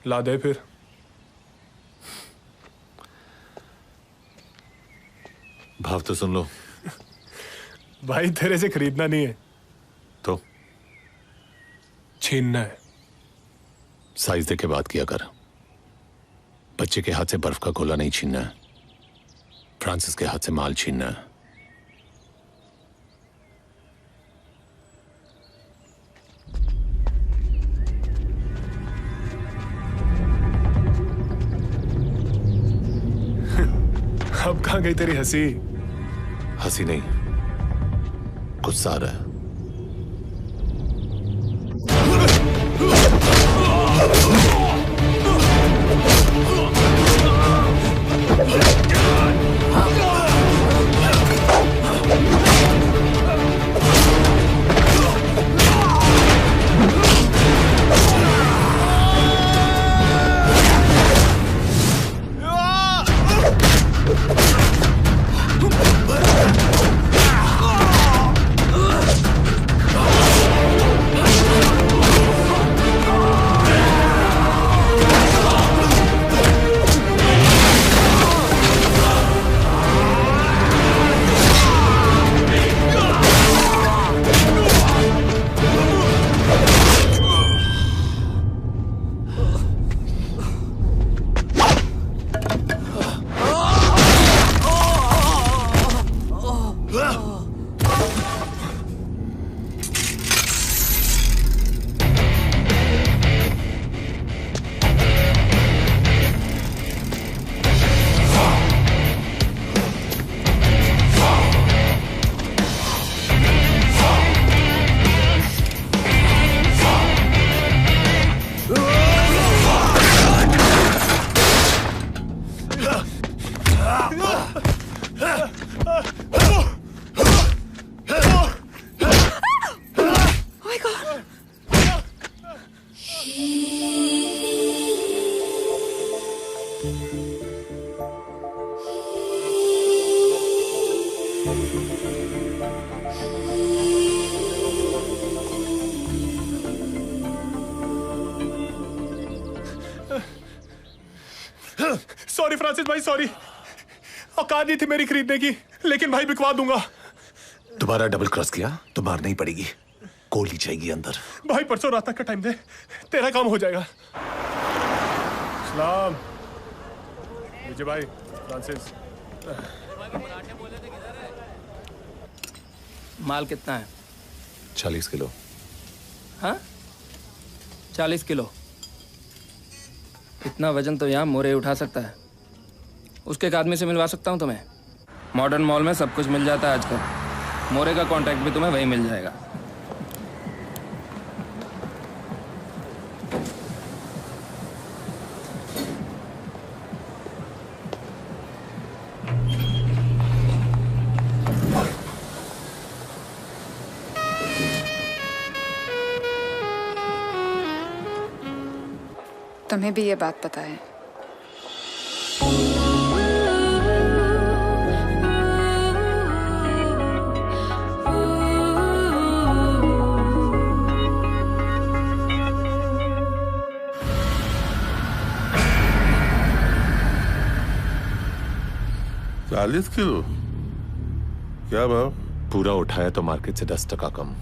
ला दे फिर। भाव तो सुन लो। भाई तेरे से खरीदना नहीं है तो छीनना है। साइज देके बात किया कर। बच्चे के हाथ से बर्फ का गोला नहीं छीनना है, फ्रांसिस के हाथ से माल छीनना है। अब कहां गई तेरी हंसी? हंसी नहीं, गुस्सा आ रहा है। सॉरी फ्रांसिस भाई, सॉरी। औकात नहीं थी मेरी खरीदने की, लेकिन भाई बिकवा दूंगा। दोबारा डबल क्रॉस किया तो मारना ही पड़ेगी, गोली जाएगी अंदर। भाई परसों रात तक का टाइम दे, तेरा काम हो जाएगा। सलाम विजय भाई, फ्रांसिस। माल कितना है? 40 किलो। हाँ 40 किलो। इतना वजन तो यहाँ मोरे उठा सकता है। उसके एक आदमी से मिलवा सकता हूँ तुम्हें। मॉडर्न मॉल में सब कुछ मिल जाता है आजकल। मोरे का कांटेक्ट भी तुम्हें वहीं मिल जाएगा। तुम्हें भी ये बात पता है? चालीस किलो क्या भाव? पूरा उठाया तो मार्केट से 10% कम।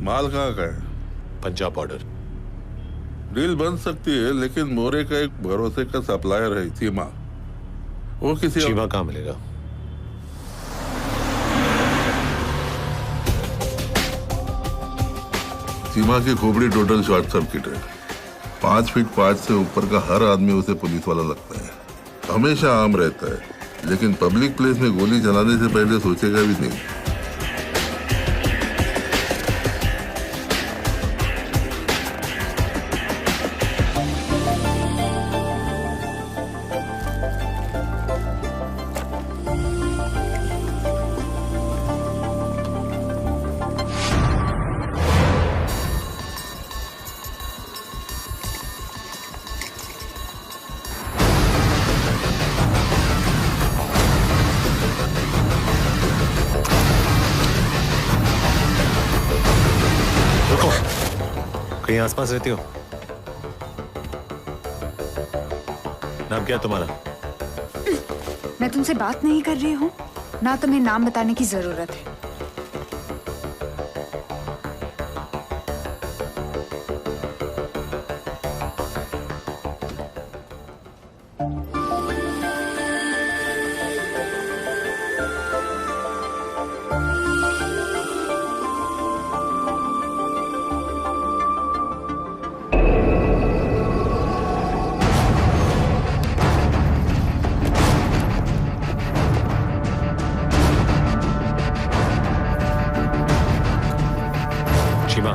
माल कहाँ का है? पंजाब बॉर्डर। डील बन सकती है, लेकिन मोरे का एक भरोसे का सप्लायर है चीमा। वो किसी चीमा कहाँ मिलेगा? चीमा की खोपड़ी टोटल शॉर्ट सर्किट है। 5 फीट 5 से ऊपर का हर आदमी उसे पुलिस वाला लगता है। हमेशा आम रहता है, लेकिन पब्लिक प्लेस में गोली चलाने से पहले सोचेगा भी नहीं। कहीं आसपास रहती हो? नाम क्या है तुम्हारा? मैं तुमसे बात नहीं कर रही हूँ, ना तुम्हें नाम बताने की जरूरत है। शिमा,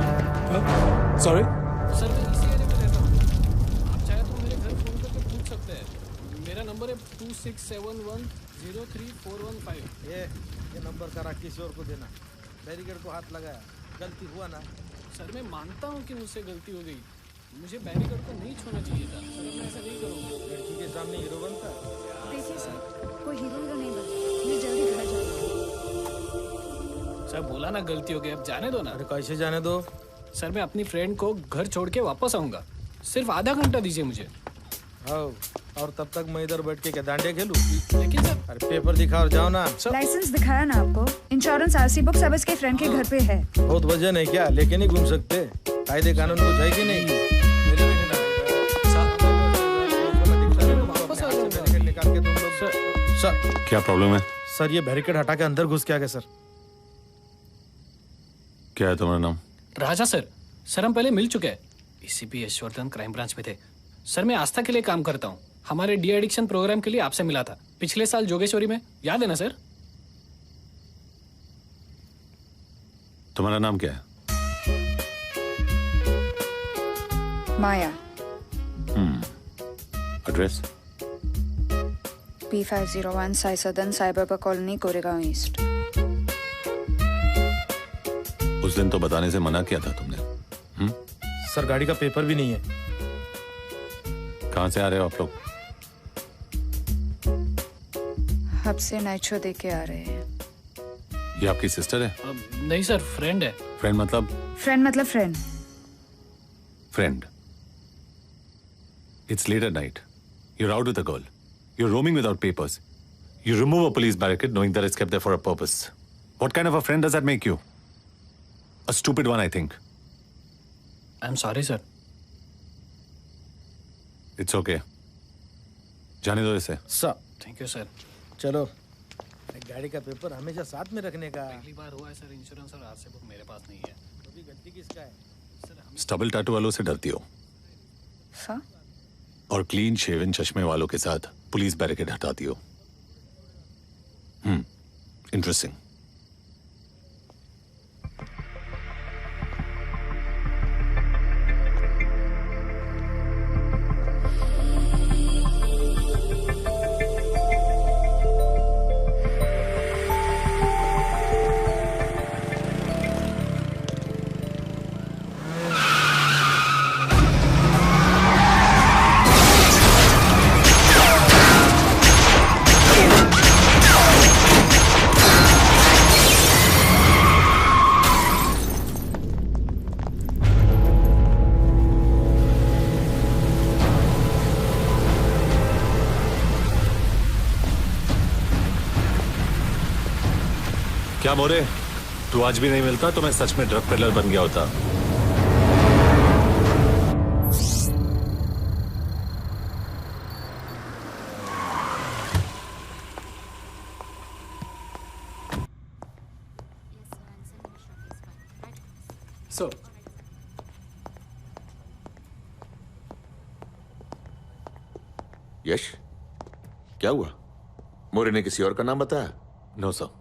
सॉरी। सर मैं इसी एरिया में रहता हूँ, आप चाहे तो मेरे घर फोन करके पूछ सकते हैं। मेरा नंबर है 2671034115। ये नंबर सारा किसी और को देना। बैरिकेड को हाथ लगाया, गलती हुआ ना। सर मैं मानता हूँ कि मुझसे गलती हो गई, मुझे बैरिकेड को नहीं छूना चाहिए था। सर मैं ऐसा नहीं करूँगा। लड़की के सामने हीरो बनता है। देखिए सर, कोई हीरो नहीं बनता, मैं जल्दी घर जाऊँगी। सर बोला ना गलती हो गई, अब जाने दो ना। अरे कैसे जाने दो? सर मैं अपनी फ्रेंड को घर छोड़ के वापस आऊँगा, सिर्फ आधा घंटा दीजिए मुझे। हाँ, और तब तक मैं इधर बैठ के क्या डांडे खेलूं? लेकिन सर अरे पेपर दिखा और जाओ ना। लाइसेंस दिखाया ना आपको, इंश्योरेंस, आरसी बुक सब इसके फ्रेंड के घर पे है। बहुत वजन है क्या? लेके नहीं घूम सकते? कायदे कानून कुछ है कि नहीं? वापस आ जाऊंगा। बैरिकेड निकाल के तुम लोग सर क्या प्रॉब्लम है? सर ये बैरिकेड हटा के अंदर घुस के आ गए सर। क्या है तुम्हारा नाम? राजा सर। सर हम पहले मिल चुके हैं, एसीपी यशवर्धन क्राइम ब्रांच में थे। सर मैं आस्था के लिए काम करता हूँ, हमारे डी एडिक्शन प्रोग्राम के लिए आपसे मिला था पिछले साल जोगेश्वरी में, याद है ना सर? तुम्हारा नाम क्या है? माया, एड्रेस? P501 साई सदन साइबर कॉलोनी, कोरेगांव ईस्ट। उस दिन तो बताने से मना किया था तुमने। सर गाड़ी का पेपर भी नहीं है। कहाँ से आ रहे हो आप लोग? हब से नाइट शो देख के आ रहे हैं। ये आपकी सिस्टर है? नहीं सर, फ्रेंड है। फ्रेंड मतलब? फ्रेंड मतलब friend. Friend. It's late at night. You're out with a girl. You're roaming without papers. You remove a police barricade knowing that it's kept there for a purpose. What kind of a friend does that make you? A stupid one, I think. I'm sorry sir. It's okay. जाने दो इसे। Sir thank you sir. चलो, गाड़ी का paper हमेशा साथ में रखने का। पहली बार हुआ है सर, इंश्योरेंस और आरसी बुक मेरे पास नहीं है। अभी गलती किसका है? स्टबल टैटू वालों से डरती हो सर, और क्लीन शेवन चश्मे वालों के साथ पुलिस बैरिकेड हटाती हो। इंटरेस्टिंग। क्या मोरे, तू आज भी नहीं मिलता तो मैं सच में ड्रग पेडलर बन गया होता। सर, यश, क्या हुआ? मोरे ने किसी और का नाम बताया? No sir.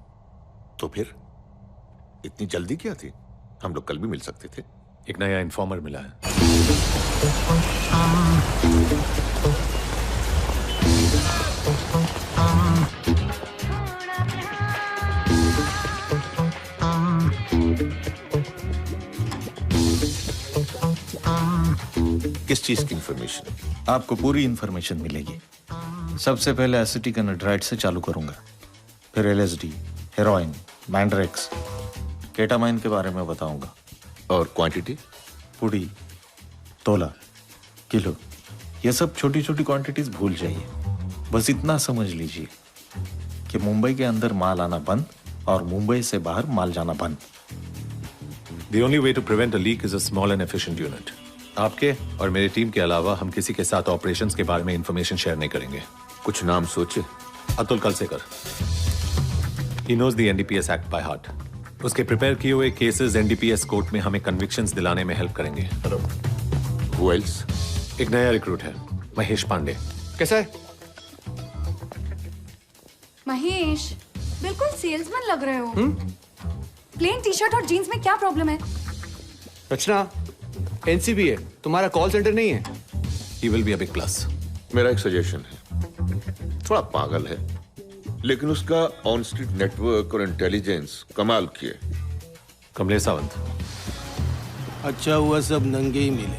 तो फिर इतनी जल्दी क्या थी? हम लोग कल भी मिल सकते थे। एक नया इन्फॉर्मर मिला है। किस चीज की इंफॉर्मेशन? आपको पूरी इंफॉर्मेशन मिलेगी। सबसे पहले एसिटिक एनहाइड्राइड से चालू करूंगा, फिर एलएसडी, हेरोइन, मैंड्रेक्स, केटामाइन के बारे में बताऊंगा। और क्वांटिटी? पुड़ी, तोला, किलो। ये सब छोटी छोटी क्वांटिटीज भूल जाइए, बस इतना समझ लीजिए कि मुंबई के अंदर माल आना बंद और मुंबई से बाहर माल जाना बंद। The only way to prevent a leak is a small and efficient unit. आपके और मेरी टीम के अलावा हम किसी के साथ ऑपरेशंस के बारे में इंफॉर्मेशन शेयर नहीं करेंगे। कुछ नाम सोचे? Atul Kalsekar. He knows the NDPS Act by heart. उसके प्रिपेयर किए हुए केसेस NDPS कोर्ट में हमें कन्विक्शंस दिलाने में हेल्प करेंगे। Who else? एक नया रिक्रूट है, महेश पांडे। कैसा है? महेश, बिल्कुल सेल्समैन लग रहे हो। प्लेन टी शर्ट और जीन्स में क्या प्रॉब्लम है? रचना, एनसीबी है, तुम्हारा कॉल सेंटर नहीं है। He will be a big plus. मेरा एक सजेशन है, थोड़ा पागल है लेकिन उसका ऑन स्ट्रीट नेटवर्क और इंटेलिजेंस कमाल किए। कमलेश सावंत। अच्छा हुआ सब नंगे ही मिले,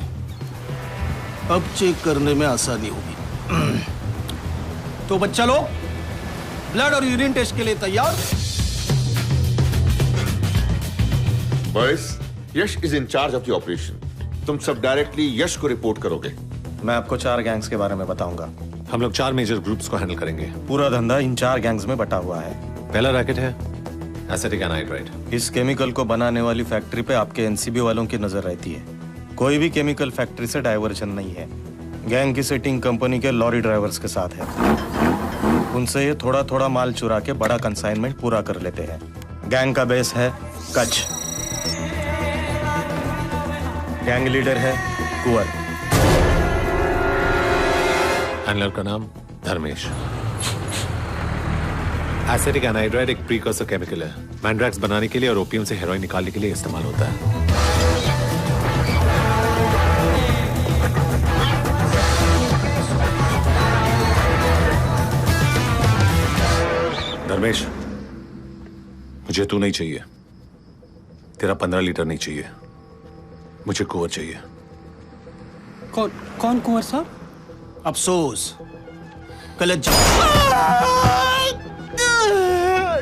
अब चेक करने में आसानी होगी। तो बच्चा लोग ब्लड और यूरिन टेस्ट के लिए तैयार? Boys, Yash is in charge of the operation. तुम सब डायरेक्टली यश को रिपोर्ट करोगे। मैं आपको 4 गैंग्स के बारे में बताऊंगा। हम लोग 4 मेजर ग्रुप्स को हैंडल करेंगे। पूरा धंधा इन 4 गैंग्स में बटा हुआ है। पहला रैकेट है एसिटिक एनाइड्राइड। इस केमिकल को बनाने वाली फैक्ट्री पे आपके एनसीबी वालों की नजर रहती है। कोई भी केमिकल फैक्ट्री से डाइवर्जन नहीं है। गैंग की सेटिंग कंपनी के लॉरी ड्राइवर्स के साथ है। उनसे ये थोड़ा थोड़ा माल चुरा के बड़ा कंसाइनमेंट पूरा कर लेते हैं। गैंग का बेस है कच्छ। गैंग लीडर है कुंवर। हैंडलर का नाम धर्मेश। एसिटिक एनाइड्राइड एक प्रीकर्सर केमिकल है। मैंड्रैक्स बनाने के लिए और ओपियम से हेरोइन निकालने के लिए इस्तेमाल होता है। धर्मेश, मुझे तू नहीं चाहिए, तेरा 15 लीटर नहीं चाहिए, मुझे कुंवर चाहिए। कौन कुंवर साहब? अफसोस, गलत जवाब।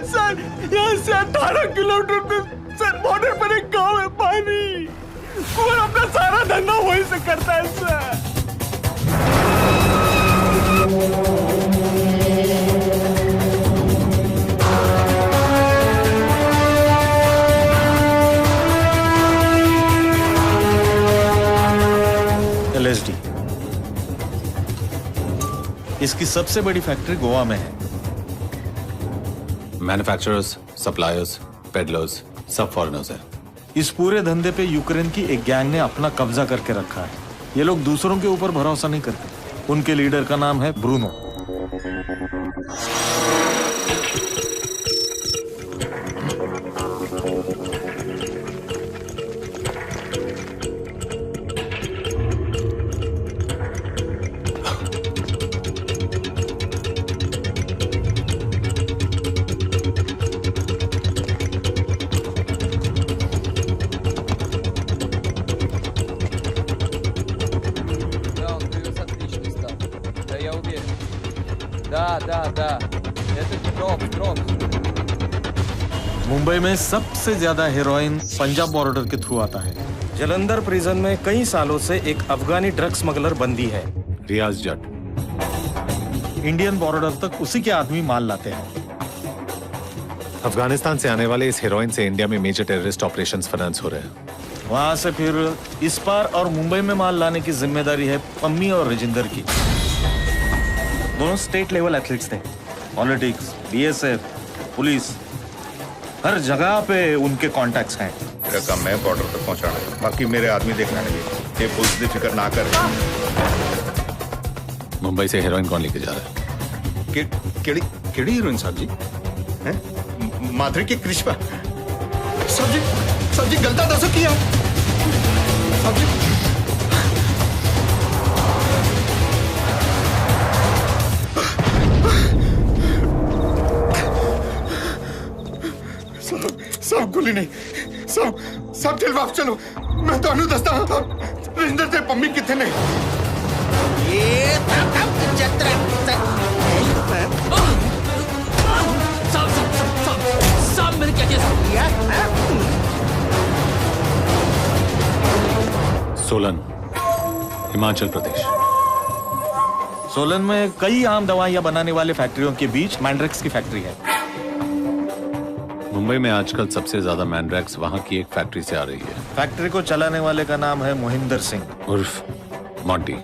सर, यहाँ से 18 किलोमीटर सर बॉर्डर पर एक गांव है पानी। कुंवर अपना सारा धंधा वहीं से करता है सर। LSD। इसकी सबसे बड़ी फैक्ट्री गोवा में है। मैन्युफैक्चरर्स, सप्लायर्स, पेडलर्स सब फॉरेनर्स हैं। इस पूरे धंधे पे यूक्रेन की एक गैंग ने अपना कब्जा करके रखा है। ये लोग दूसरों के ऊपर भरोसा नहीं करते। उनके लीडर का नाम है ब्रूनो। मुंबई में सबसे ज्यादा हेरोइन पंजाब बॉर्डर के थ्रू आता है। जलंधर प्रिजन में कई सालों से एक अफगानी ड्रग स्मगलर बंदी है, रियाज जट। इंडियन बॉर्डर तक उसी के आदमी माल लाते हैं। अफगानिस्तान से आने वाले इस हेरोइन से इंडिया में मेजर टेररिस्ट ऑपरेशंस फाइनेंस हो रहे हैं। वहां से फिर इस पार और मुंबई में माल लाने की जिम्मेदारी है पम्मी और रजिंदर की। दोनों स्टेट लेवल एथलीट्स थे। पॉलिटिक्स, BSF, पुलिस, हर जगह पे उनके कॉन्टैक्ट्स हैं। मेरा काम मैं बॉर्डर तक पहुंचाना है, बाकी मेरे आदमी देखना है। ये पुलिस की फिक्र ना कर। मुंबई से हेरोइन कौन लेके जा रहा है? केड़ी हीरोइन साहब जी? हैं? माधुरी की कृष्णा साहब जी गलता दसो किया साहब जी। सब गोली नहीं, सब दिल वापस चलो। मैं तो दसता रजिंदर से पम्मी कितने ने। सब मेरे क्या सोलन, हिमाचल प्रदेश। सोलन में कई आम दवाइयां बनाने वाले फैक्ट्रियों के बीच मैंड्रेक्स की फैक्ट्री है। मुंबई में आजकल सबसे ज्यादा मैंड्रेक्स वहां की एक फैक्ट्री से आ रही है। फैक्ट्री को चलाने वाले का नाम है मोहिंदर सिंह उर्फ Monty.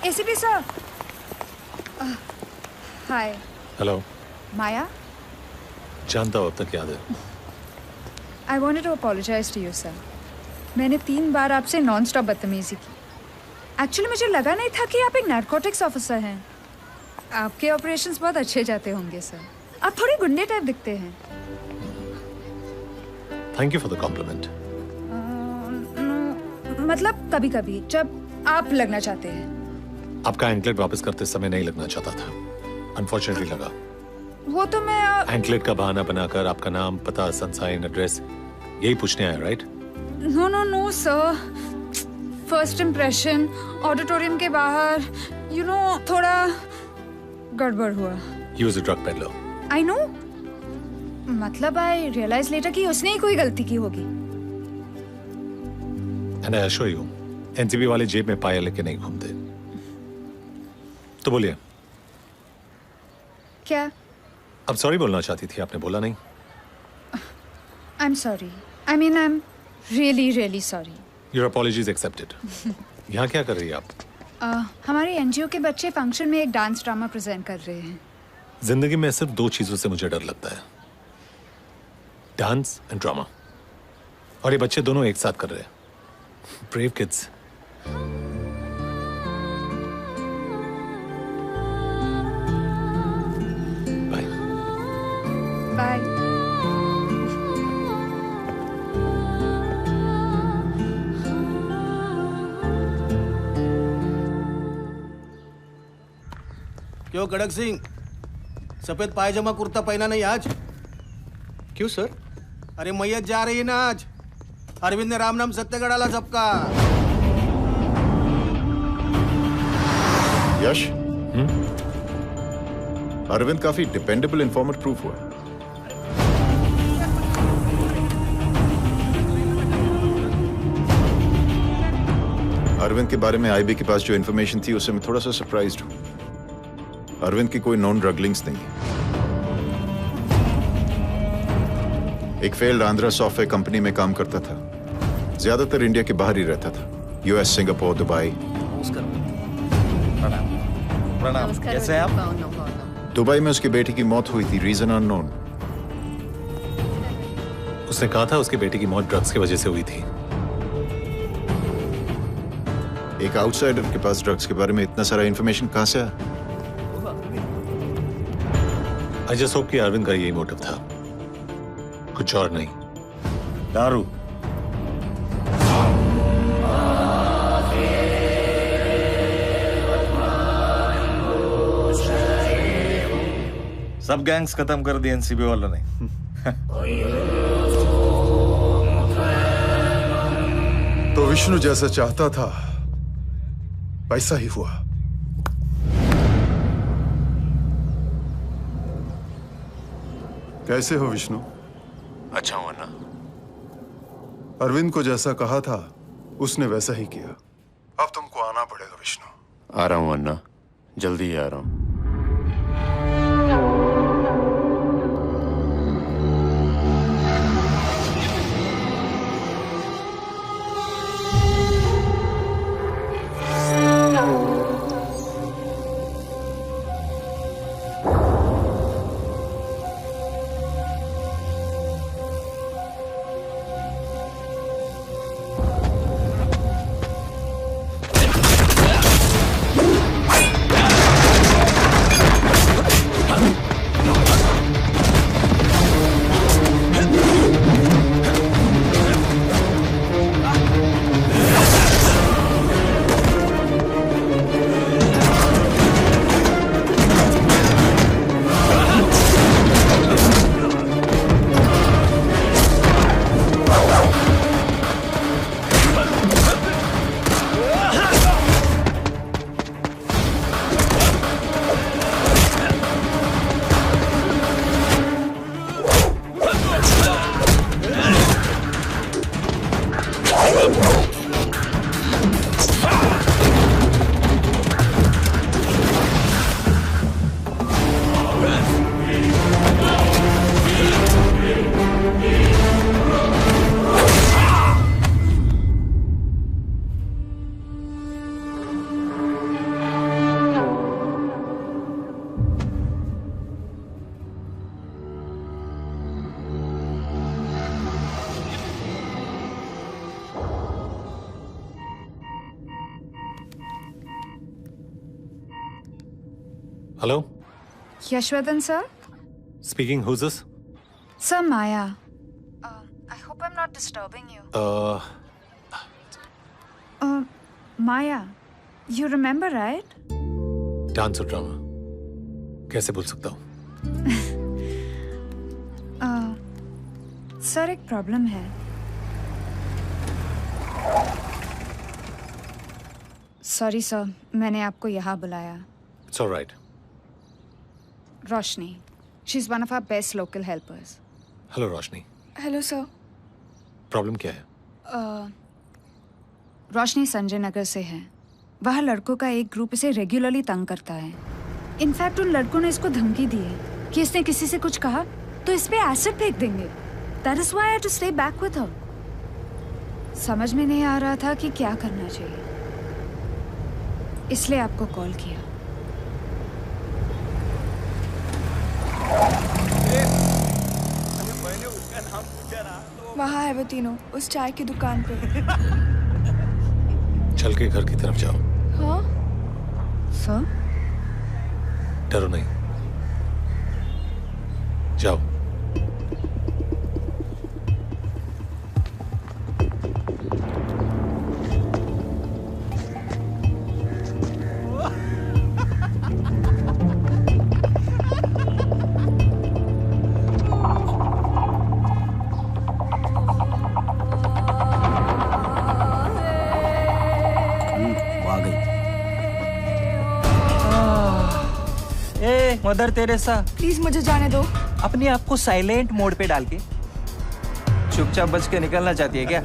ACP sir. Hi. Hello. Maya? जानता हूँ, अब तक याद है। I wanted to apologize to you sir. मैंने 3 बार आपसे नॉन स्टॉप बदतमीजी की। एक्चुअली मुझे लगा नहीं था कि आप एक नारकोटिक्स ऑफिसर हैं। आपके ऑपरेशंस बहुत अच्छे जाते होंगे सर। आप थोड़े गुंडे टाइप दिखते हैं। Thank you for the compliment. मतलब कभी-कभी जब आप लगना चाहते हैं। आपका एंकलेट वापस करते समय नहीं लगना चाहता था, अनफॉर्चुनेटली लगा। वो तो मैं एंकलेट का बहाना बनाकर आपका नाम, पता, सनसाइन, एड्रेस यही पूछने आया, right? No sir. First impression auditorium के बाहर थोड़ा गड़बड़ हुआ। He was a drug peddler. I know. मतलब आई रियलाइज लेटर कि उसने ही कोई गलती की होगी। And I assure you, NCB वाले जेब में पाया लेके नहीं घूमते। तो बोलिए। क्या? अब सॉरी बोलना चाहती थी, आपने बोला नहीं। I'm sorry. I mean, I'm really sorry. Your apology is accepted. यहाँ क्या कर रही है आप? हमारे एनजीओ के बच्चे फंक्शन में एक डांस ड्रामा प्रेजेंट कर रहे हैं। जिंदगी में सिर्फ 2 चीजों से मुझे डर लगता है, डांस एंड ड्रामा, और ये बच्चे दोनों एक साथ कर रहे हैं। Brave kids. बाय। बाय। क्यों खड़क सिंह, सफेद पायजामा कुर्ता पहना नहीं आज? क्यों सर? अरे मैयत जा रही है ना आज। अरविंद ने राम नाम सत्य गड़ाला सबका। यश, अरविंद काफी डिपेंडेबल इन्फॉर्मर प्रूफ हुआ। अरविंद के बारे में आईबी के पास जो इन्फॉर्मेशन थी उससे मैं थोड़ा सा सरप्राइज्ड हूं। अरविंद की कोई नॉन ड्रग लिंक्स नहीं है। एक फेल्ड आंध्रा सॉफ्टवेयर कंपनी में काम करता था, ज्यादातर इंडिया के बाहर ही रहता था, यूएस, सिंगापुर, दुबई। प्रणाम। कैसे हैं आप? दुबई में उसकी बेटी की मौत हुई थी, रीजन अननोन। उसने कहा था उसकी बेटी की मौत ड्रग्स की वजह से हुई थी। एक आउटसाइडर के पास ड्रग्स के बारे में इतना सारा इंफॉर्मेशन कहां से आया? आई जस्ट होप कि अरविंद का यही मोटिव था, कुछ और नहीं। दारू। सब गैंग्स खत्म कर दिए एनसीबी वालों ने। तो विष्णु जैसा चाहता था वैसा ही हुआ। कैसे हो विष्णु? अच्छा हुआ ना। अरविंद को जैसा कहा था उसने वैसा ही किया। अब तुमको आना पड़ेगा विष्णु। आ रहा हूं अन्ना, जल्दी ही आ रहा हूं। Hello? Yashwadan sir? Speaking. Who's this? Sir, Maya. I hope I'm not disturbing you. Maya, you remember, right? Dance or drama? कैसे भूल सकता हूँ? सर, एक प्रॉब्लम है. सॉरी सर, मैंने आपको यहाँ बुलाया. It's all right. Roshni. She's one of our best local helpers. Hello, Roshni. Hello sir. Problem क्या है? रोशनी संजय नगर से है. वहाँ लड़कों का एक ग्रुप इसे रेगुलरली तंग करता है. इनफैक्ट उन लड़कों ने इसको धमकी दी है कि इसने किसी से कुछ कहा तो इस पे एसिड फेंक देंगे. That is why I had to stay back with her. समझ में नहीं आ रहा था कि क्या करना चाहिए, इसलिए आपको कॉल किया. वहाँ है वो तीनों, उस चाय की दुकान पे. चल के घर की तरफ जाओ. हाँ? सर? डरो नहीं, जाओ. मदर तेरेसा, प्लीज मुझे जाने दो. अपने आप को साइलेंट मोड पे डाल के चुपचाप बच के निकलना चाहती है क्या?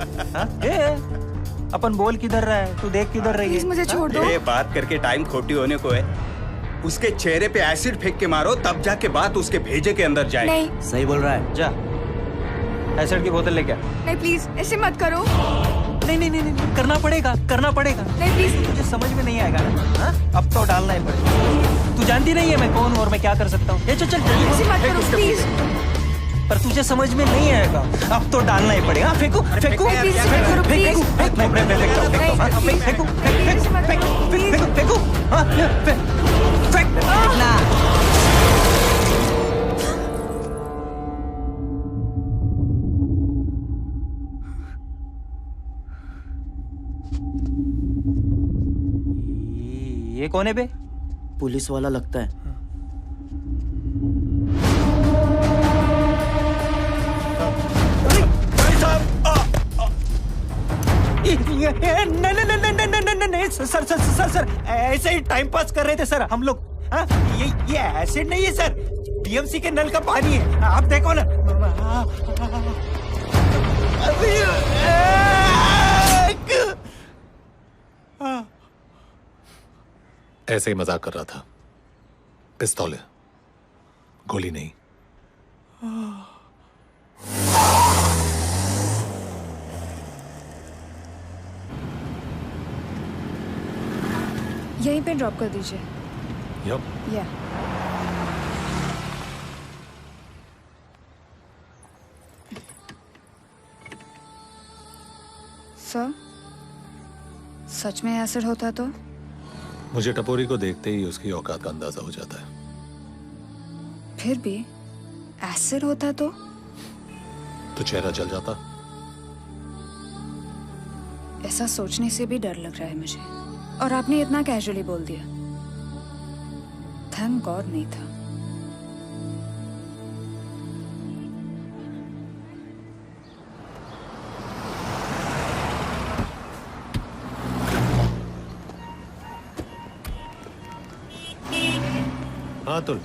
अपन बोल किधर रहा है, तू देख किधर रही है. प्लीज मुझे छोड़ दो. ये बात करके टाइम खोटी होने को है. उसके चेहरे पे एसिड फेंक के मारो, तब जाके बात उसके भेजे के अंदर जाए. नहीं. सही बोल रहा है. जा एसिड की बोतल लेके आ. नहीं प्लीज, ऐसे मत करो. नहीं नहीं नहीं, करना पड़ेगा. नहीं प्लीज. तुझे समझ में नहीं आएगा ना? अब तो डालना ही पड़ेगा. तू जानती नहीं है मैं कौन हूँ और मैं क्या कर सकता हूँ. चल चल ऐसे मत करो प्लीज. पर तुझे समझ में नहीं आएगा. अब तो डालना ही पड़ेगा. फेंको फेंको ये कौन है बे? पुलिस वाला लगता है. नहीं सर ऐसे ही टाइम पास कर रहे थे सर हम लोग. ये एसिड नहीं है सर, टीएमसी के नल का पानी है. आप देखो ना. ऐसे ही मजाक कर रहा था. पिस्तौल है, गोली नहीं. यहीं पे ड्रॉप कर दीजिए. यप. सर, सच में एसिड होता तो? मुझे टपोरी को देखते ही उसकी औकात का अंदाजा हो जाता है. फिर भी एसिड होता तो चेहरा जल जाता. ऐसा सोचने से भी डर लग रहा है मुझे. और आपने इतना कैजुअली बोल दिया. थैंक गॉड नहीं था. हाँ तुल,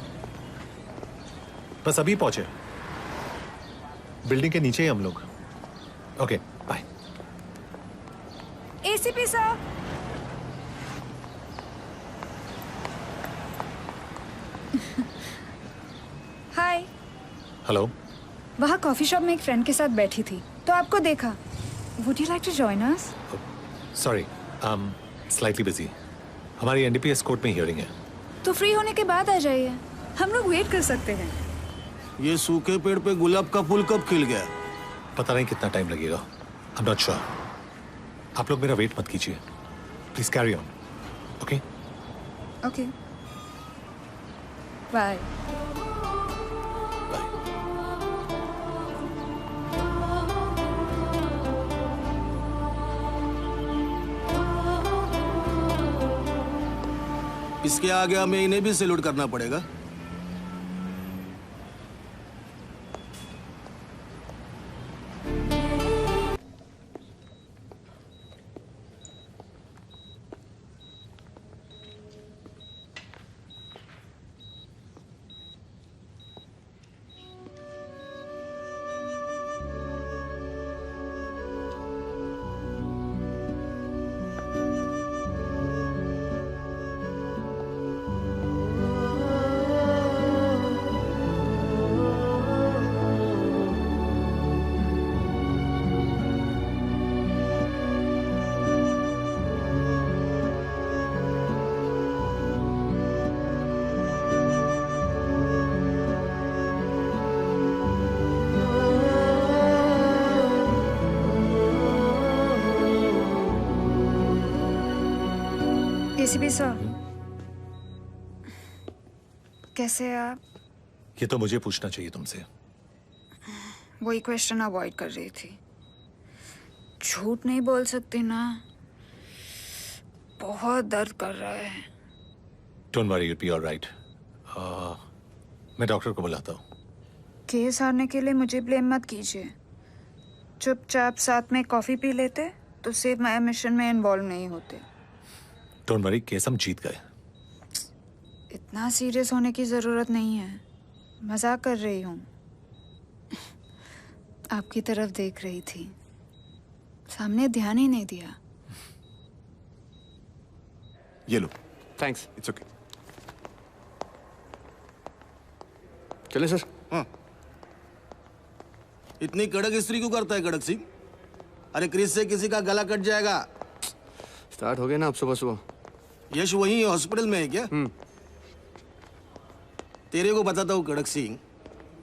बस अभी पहुंचे. बिल्डिंग के नीचे ही हम लोग. Okay bye. एसीपी साहब. हाय. हेलो. वहाँ कॉफी शॉप में एक फ्रेंड के साथ बैठी थी तो आपको देखा. Would you like to join us? Sorry, slightly busy. हमारी एनडीपीएस कोर्ट में हियरिंग है. तो फ्री होने के बाद आ जाइए, हम लोग वेट कर सकते हैं. ये सूखे पेड़ पे गुलाब का फूल कब खिल गया? पता नहीं कितना टाइम लगेगा. I am not sure. आप लोग मेरा वेट मत कीजिए. Please carry on. Okay okay. Bye. इसके आगे हमें इन्हें भी सैल्यूट करना पड़ेगा। एसीपी सर, कैसे हैं आप? ये तो मुझे पूछना चाहिए तुमसे। वही क्वेश्चन अवॉइड कर रही थी। झूठ नहीं बोल सकती ना, बहुत दर्द कर रहा है। Don't worry, you'll be all right. मैं डॉक्टर को बुलाता हूँ। केस हारने के लिए मुझे ब्लेम मत कीजिए। चुपचाप साथ में कॉफी पी लेते तो सिर्फ मैं मिशन में इन्वॉल्व नहीं होते। डोंट वरी, केस हम जीत गए। इतना सीरियस होने की जरूरत नहीं है, मजाक कर रही हूँ। आपकी तरफ देख रही थी, सामने ध्यान ही नहीं दिया। ये लो। Thanks, it's okay. चले सर। हाँ। इतनी कड़क स्त्री क्यों करता है कड़क सिंह? अरे क्रिस से किसी का गला कट जाएगा। स्टार्ट हो गया ना अब सुबह सुबह। यश वही हॉस्पिटल में है क्या? तेरे को बताता हूँ कड़क सिंह,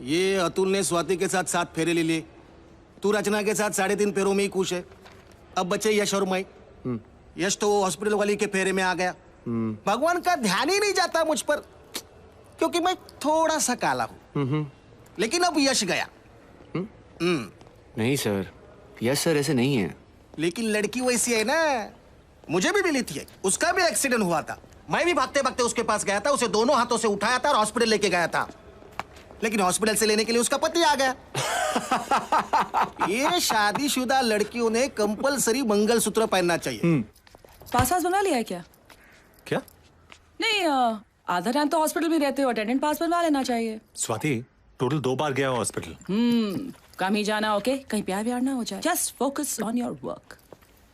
ये अतुल ने स्वाति के साथ 7 फेरे ले लिए। तू रचना के साथ 3.5 फेरों में ही खुश है। अब बचे यश और मैं। यश तो हॉस्पिटल वाली के फेरे में आ गया। भगवान का ध्यान ही नहीं जाता मुझ पर, क्योंकि मैं थोड़ा सा काला हूँ। लेकिन अब यश गया। नहीं सर, यश सर ऐसे नहीं है। लेकिन लड़की वैसी है ना, मुझे भी मिली थी। उसका भी एक्सीडेंट हुआ था, मैं भी भागते भागते उसके पास गया था, उसे दोनों हाथों से उठाया था और हॉस्पिटल लेके गया था। लेकिन हॉस्पिटल से लेने के लिए उसका पति आ गया। ये शादीशुदा लड़कियों ने कंपलसरी मंगलसूत्र पहनना चाहिए। पास बनवा लिया है क्या? क्या? नहीं, आधा टाइम तो हॉस्पिटल में रहते हो, अटेंडेंट पास बनवा लेना चाहिए। स्वाति, टोटल 2 बार गया हूँ हॉस्पिटल। कम ही जाना, ओके? कहीं प्यार व्यार ना हो जाए। Just focus on your work.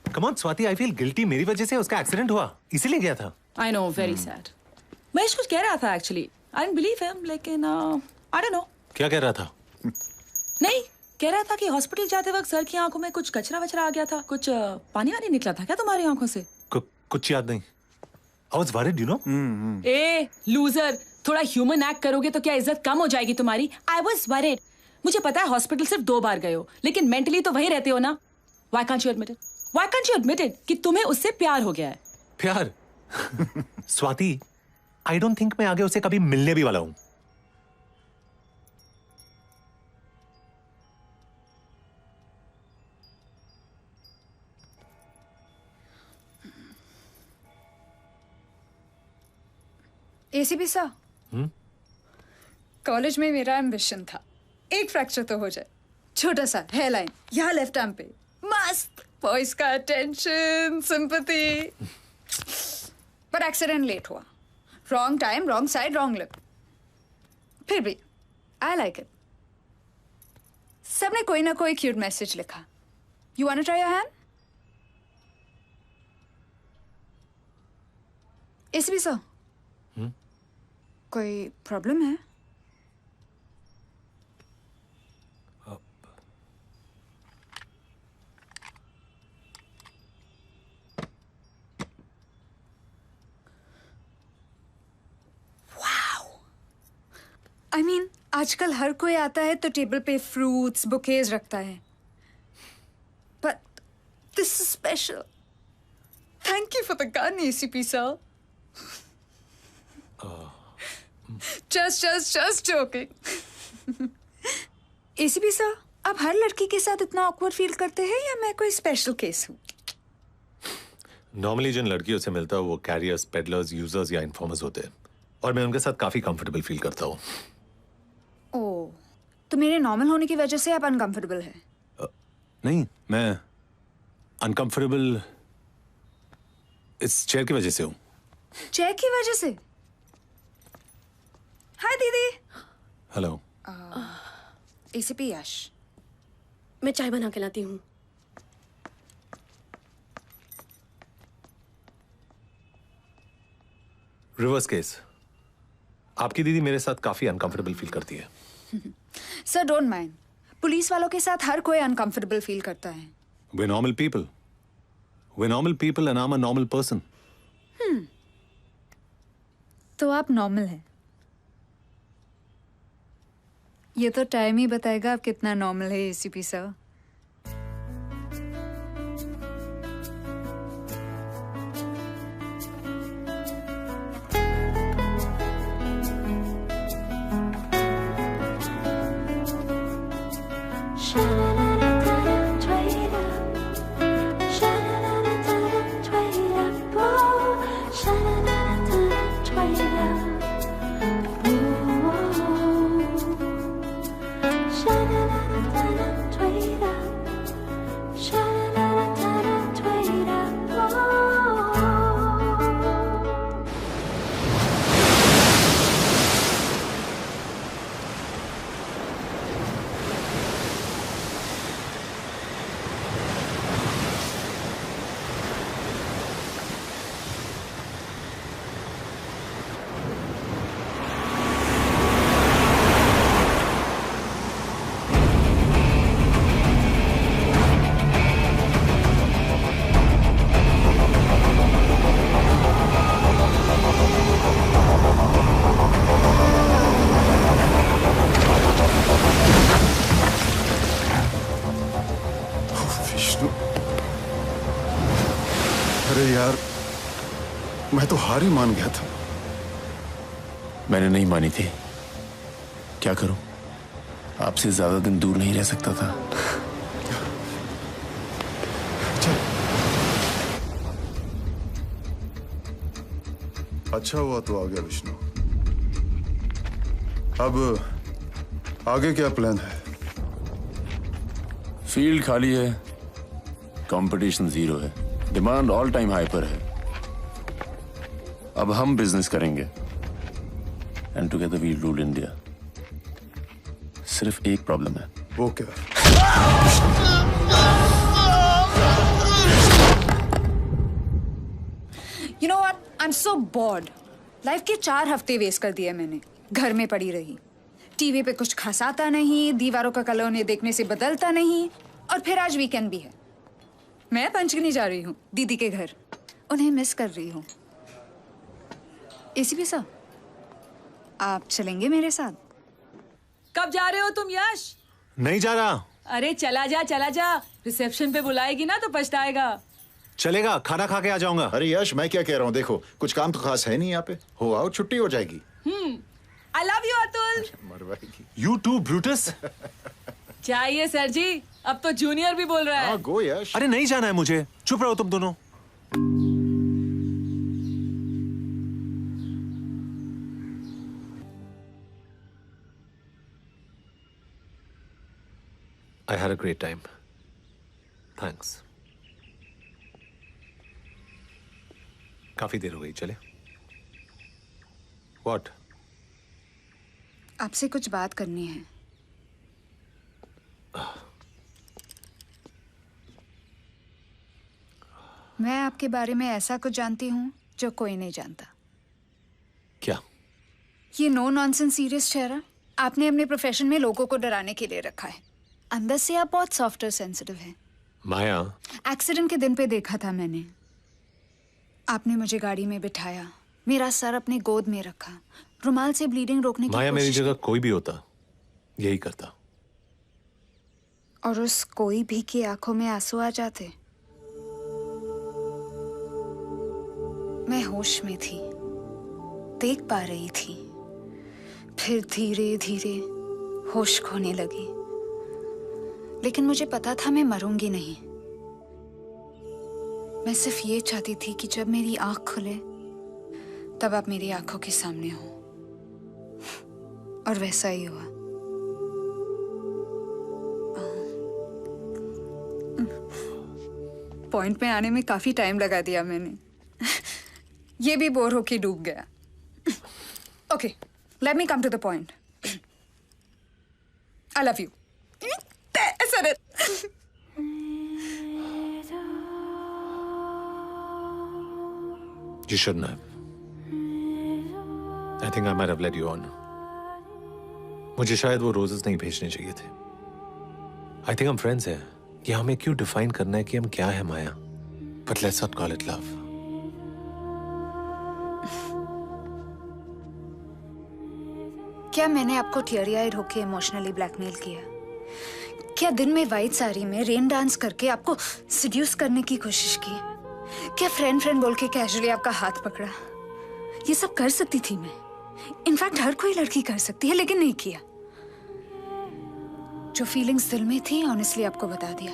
Come on Swati, I feel guilty. मेरी वजह से उसका एक्सीडेंट हुआ, इसीलिए गया था। I know, very sad. Mahesh कुछ कह रहा था actually, I don't believe him, लेकिन आई डोंट नो। क्या कह रहा था? नहीं, कह रहा था कि हॉस्पिटल जाते वक्त सर की आंखों में कुछ कचरा वचरा आ गया था, कुछ पानी वानी निकला था क्या तुम्हारी आंखों से? कुछ याद नहीं। I was worried, you know? A loser, थोड़ा ह्यूमन एक्ट करोगे तो क्या इज्जत कम हो जाएगी तुम्हारी? I was worried। मुझे पता है हॉस्पिटल सिर्फ 2 बार गए हो, लेकिन मेंटली तो वहीं रहते हो ना। Why can't you admit it? Why can't you admit it कि तुम्हें उससे प्यार हो गया है? प्यार? स्वाति, I don't think मैं आगे उसे कभी मिलने भी वाला हूँ। एसीपी सा, कॉलेज में मेरा एम्बिशन था, एक फ्रैक्चर तो हो जाए, छोटा सा हेयरलाइन यहाँ लेफ्ट आर्म पे, मस्त बॉयज का अटेंशन, सिंपैथी। पर एक्सीडेंट लेट हुआ, wrong time, wrong side, wrong lip. फिर भी आई लाइक इट। सबने कोई ना कोई क्यूट मैसेज लिखा। You want to try your hand? ACP सा, कोई प्रॉब्लम है? I mean, आजकल हर कोई आता है तो टेबल पे फ्रूट्स, बुकेज रखता है। But this is special. Thank you for the gun, ACP sir. just joking. ACP sir, आप हर लड़की के साथ इतना awkward फील करते हैं या मैं कोई स्पेशल केस हूँ? नॉर्मली जिन लड़कियों से मिलता हूँ वो कैरियर्स, पेडलर्स, यूजर्स या इन्फॉर्मर्स होते हैं और मैं उनके साथ काफी कंफर्टेबल फील करता हूँ। ओह, तो मेरे नॉर्मल होने की वजह से आप अनकंफर्टेबल हैं? नहीं, मैं अनकंफर्टेबल इस चेयर की वजह से हूँ। चेयर की वजह से? हाय दीदी। हेलो। ACP यश। मैं चाय बना के लाती हूँ। Reverse case. आपकी दीदी मेरे साथ काफी अनकंफर्टेबल फील करती है। सर डोंट माइंड, पुलिस वालों के साथ हर कोई अनकंफर्टेबल फील करता है। We're normal people. We're normal people and I'm a normal person. तो आप नॉर्मल हैं। ये तो टाइम ही बताएगा आप कितना नॉर्मल है ACP सर। अरे यार, मैं तो हार ही मान गया था। मैंने नहीं मानी थी। क्या करूं? आपसे ज्यादा दिन दूर नहीं रह सकता था। अच्छा हुआ तो आ गया विष्णु। अब आगे क्या प्लान है? फील्ड खाली है, कंपटीशन जीरो है, डिमांड ऑल टाइम हाई पर है। अब हम बिजनेस करेंगे and together we rule India. सिर्फ एक प्रॉब्लम है। वो क्या? You know what? I'm so bored. Life के 4 हफ्ते वेस्ट कर दिए मैंने। घर में पड़ी रही, टीवी पे कुछ खास आता नहीं, दीवारों का कलर उन्हें देखने से बदलता नहीं, और फिर आज वीकेंड भी है। मैं पंचगनी जा रही हूँ दीदी के घर, उन्हें मिस कर रही हूँ। ACP सर, आप चलेंगे मेरे साथ? कब जा रहे हो तुम यश? नहीं जा रहा। अरे चला जा। रिसेप्शन पे बुलाएगी ना तो पछताएगा। चलेगा, खाना खा के आ जाऊंगा। अरे यश, मैं क्या कह रहा हूँ, देखो कुछ काम तो खास है नहीं यहाँ पे। हो आओ, छुट्टी हो जाएगी। I love you Atul. मरवाएगी। You too, Brutus। चाहिए सर जी, अब तो जूनियर भी बोल रहा है। गो यश। अरे नहीं जाना है मुझे, चुप रहो तुम दोनों। I had a great time. Thanks. काफी देर हो गई, चले? What? आपसे कुछ बात करनी है। मैं आपके बारे में ऐसा कुछ जानती हूँ जो कोई नहीं जानता। क्या? ये नो नॉनसेंस सीरियस चेहरा आपने अपने प्रोफेशन में लोगों को डराने के लिए रखा है। अंदर से आप बहुत सॉफ्ट और सेंसिटिव हैं। माया, एक्सीडेंट के दिन पे देखा था मैंने। आपने मुझे गाड़ी में बिठाया, मेरा सर अपने गोद में रखा, रुमाल से ब्लीडिंग रोकने की माया मेरी कोशिश जगह कोई भी होता यही करता। और उस कोई भी की आंखों में आंसू आ जाते। मैं होश में थी, देख पा रही थी, फिर धीरे धीरे होश खोने लगी, लेकिन मुझे पता था मैं मरूंगी नहीं। मैं सिर्फ ये चाहती थी कि जब मेरी आंख खुले तब आप मेरी आंखों के सामने हो, और वैसा ही हुआ। पॉइंट में आने में काफी टाइम लगा दिया मैंने। ये भी बोर होके डूब गया। Okay, let me come to the point. I love you. You shouldn't have. I think I might have led you on. मुझे शायद वो रोजेस नहीं भेजने चाहिए थे। I think हम फ्रेंड्स हैं। ये हमें क्यों डिफाइन करना है कि हम क्या है माया? But let's not call it love. क्या मैंने आपको टीयरी आइड होके इमोशनली ब्लैकमेल किया? क्या दिन में वाइट साड़ी में रेन डांस करके आपको सिड्यूस करने की कोशिश की? क्या फ्रेंड फ्रेंड बोल के कैजुअली आपका हाथ पकड़ा? ये सब कर सकती थी मैं। इनफैक्ट हर कोई लड़की कर सकती है, लेकिन नहीं किया। जो फीलिंग्स दिल में थी ऑनेस्टली आपको बता दिया।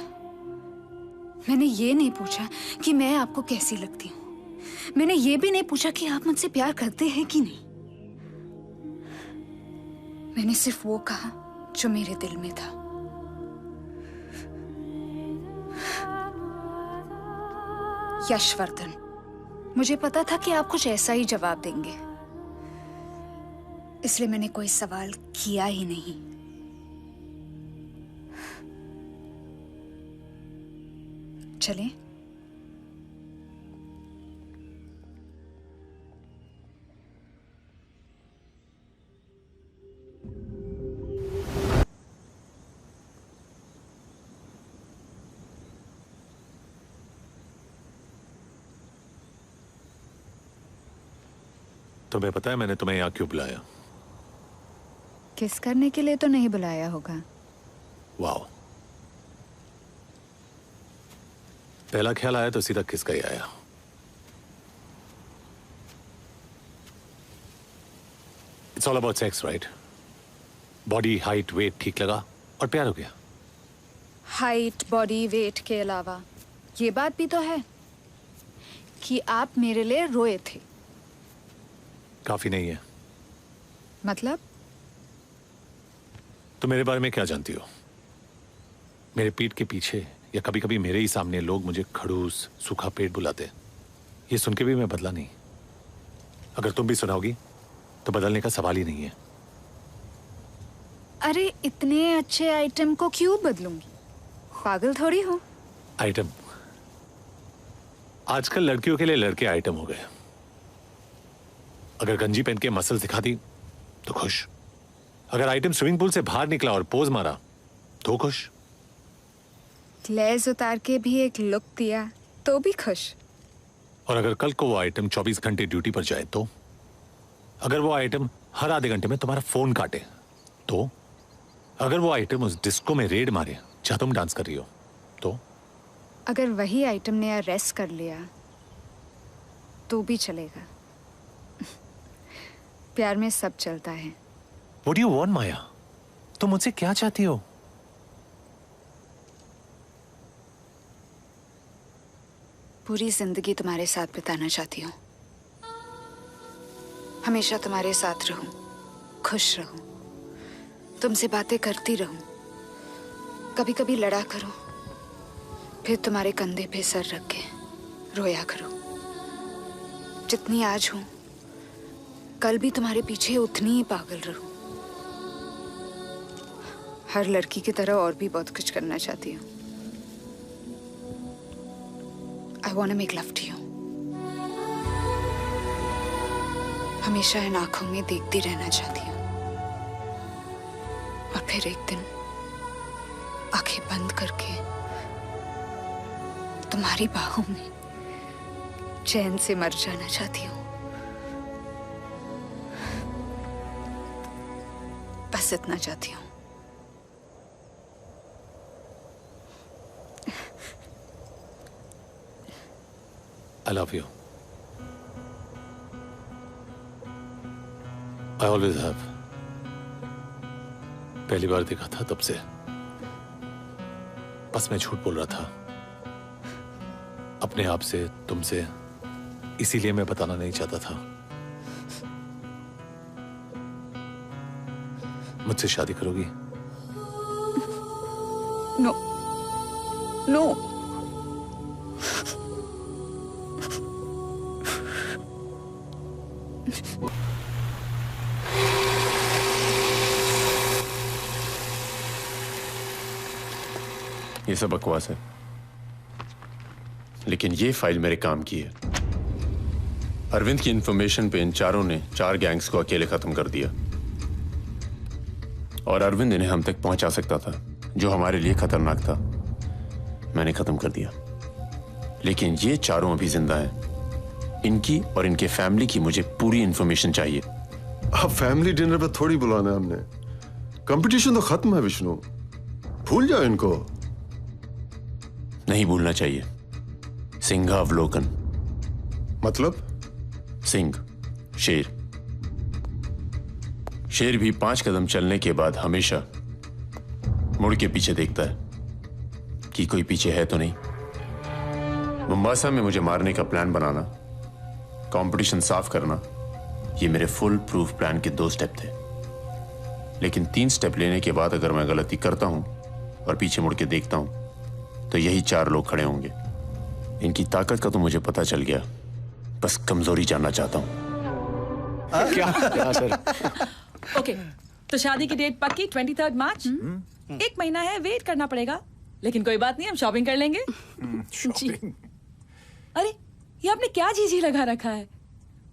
मैंने ये नहीं पूछा कि मैं आपको कैसी लगती हूँ। मैंने ये भी नहीं पूछा कि आप मुझसे प्यार करते हैं कि नहीं। मैंने सिर्फ वो कहा जो मेरे दिल में था। यशवर्धन, मुझे पता था कि आप कुछ ऐसा ही जवाब देंगे, इसलिए मैंने कोई सवाल किया ही नहीं। चलें? तुम्हें पता है मैंने तुम्हें यहाँ क्यों बुलाया? किस करने के लिए तो नहीं बुलाया होगा। वाओ, पहला ख्याल आया तो सीधा किस का ही आया। It's all about sex, right? Body, height, weight ठीक लगा और प्यार हो गया। हाइट, बॉडी, वेट के अलावा ये बात भी तो है कि आप मेरे लिए रोए थे। काफी नहीं है। मतलब? तुम मेरे बारे में क्या जानती हो? मेरे पीठ के पीछे या कभी कभी मेरे ही सामने लोग मुझे खड़ूस, सूखा पेट बुलाते। ये सुन के भी मैं बदला नहीं। अगर तुम भी सुनाओगी तो बदलने का सवाल ही नहीं है। अरे इतने अच्छे आइटम को क्यों बदलूंगी? पागल थोड़ी हो। आइटम? आजकल लड़कियों के लिए लड़के आइटम हो गए। अगर गंजी पहन के मसल्स दिखा दी तो खुश। अगर आइटम स्विमिंग पूल से बाहर निकला और पोज मारा तो खुश। लेज उतार के भी एक लुक दिया तो भी खुश। और अगर कल को वो आइटम 24 घंटे ड्यूटी पर जाए तो? अगर वो आइटम हर आधे घंटे में तुम्हारा फोन काटे तो? अगर वो आइटम उस डिस्को में रेड मारे जहां तुम डांस कर रही हो तो? अगर वही आइटम ने अरेस्ट कर लिया तो भी चलेगा। प्यार में सब चलता है। What do you want, माया? तुम मुझसे क्या चाहती हो? पूरी जिंदगी तुम्हारे साथ बिताना चाहती हूँ। हमेशा तुम्हारे साथ रहूं, खुश रहूं, तुमसे बातें करती रहूं, कभी कभी लड़ा करूं, फिर तुम्हारे कंधे पे सर रख के रोया करूं। जितनी आज हूं, कल भी तुम्हारे पीछे उतनी ही पागल रहूं। हर लड़की की तरह और भी बहुत कुछ करना चाहती हूँ। I want to make love to you. हमेशा इन आंखों में देखती रहना चाहती हूँ, और फिर एक दिन आंखें बंद करके तुम्हारी बाहों में चैन से मर जाना चाहती हूँ। बस इतना चाहती हूँ। I love you. I always have. पहली बार देखा था तब से बस मैं झूठ बोल रहा था अपने आप से, तुमसे, इसीलिए मैं बताना नहीं चाहता था। मुझसे शादी करोगी? No no. ये सब बकवास है, लेकिन ये फाइल मेरे काम की है। अरविंद की इंफॉर्मेशन पे इन चारों ने 4 गैंग्स को अकेले खत्म कर दिया और अरविंद इन्हें हम तक पहुंचा सकता था, जो हमारे लिए खतरनाक था। मैंने खत्म कर दिया, लेकिन ये चारों अभी जिंदा हैं। इनकी और इनके फैमिली की मुझे पूरी इंफॉर्मेशन चाहिए। अब फैमिली डिनर पे थोड़ी बुलाना है हमने। कंपटीशन तो खत्म है विष्णु, भूल जाओ इनको। नहीं भूलना चाहिए। सिंहावलोकन मतलब? सिंह, शेर। शेर भी 5 कदम चलने के बाद हमेशा मुड़ के पीछे देखता है कि कोई पीछे है तो नहीं। मुंबासा में मुझे मारने का प्लान बनाना, कंपटीशन साफ करना, ये मेरे फुल प्रूफ प्लान के 2 स्टेप थे। लेकिन 3 स्टेप लेने के बाद अगर मैं गलती करता हूं और पीछे मुड़ के देखता हूं तो यही 4 लोग खड़े होंगे। इनकी ताकत का तो मुझे पता चल गया, बस कमजोरी जानना चाहता हूं। क्या सर? ओके, तो शादी की डेट पक्की 23 मार्च। 1 महीना है, वेट करना पड़ेगा, लेकिन कोई बात नहीं, हम शॉपिंग कर लेंगे। जी। अरे ये आपने क्या झीझी लगा रखा है?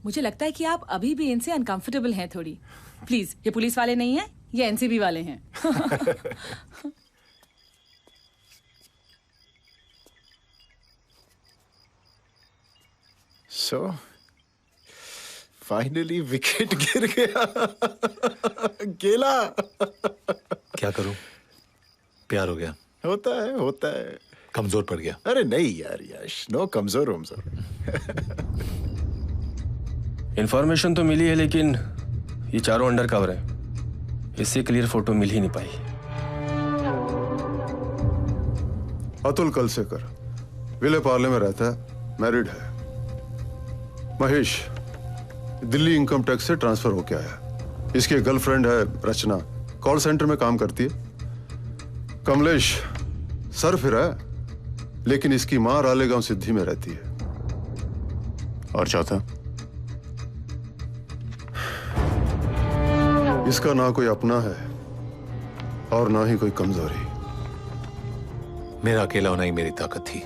मुझे लगता है कि आप अभी भी इनसे अनकंफर्टेबल हैं थोड़ी। प्लीज, ये पुलिस वाले नहीं हैं, ये एनसीबी वाले हैं। So, फाइनली विकेट गिर गया। गेला। क्या करूं? प्यार हो गया। होता है। कमजोर पड़ गया। अरे नहीं यार यश, नो कमजोर वमजोर। इंफॉर्मेशन तो मिली है, लेकिन ये चारों अंडर कवर है, इससे क्लियर फोटो मिल ही नहीं पाई। अतुल कलसेकर विले पार्ले में रहता है, मैरिड है। महेश दिल्ली इनकम टैक्स से ट्रांसफर होके आया। इसकी गर्लफ्रेंड है रचना, कॉल सेंटर में काम करती है। कमलेश सर फिरा है, लेकिन इसकी मां रालेगांव सिद्धि में रहती है। और चौथा? इसका ना कोई अपना है और ना ही कोई कमजोरी। मेरा अकेला होना ही मेरी ताकत थी।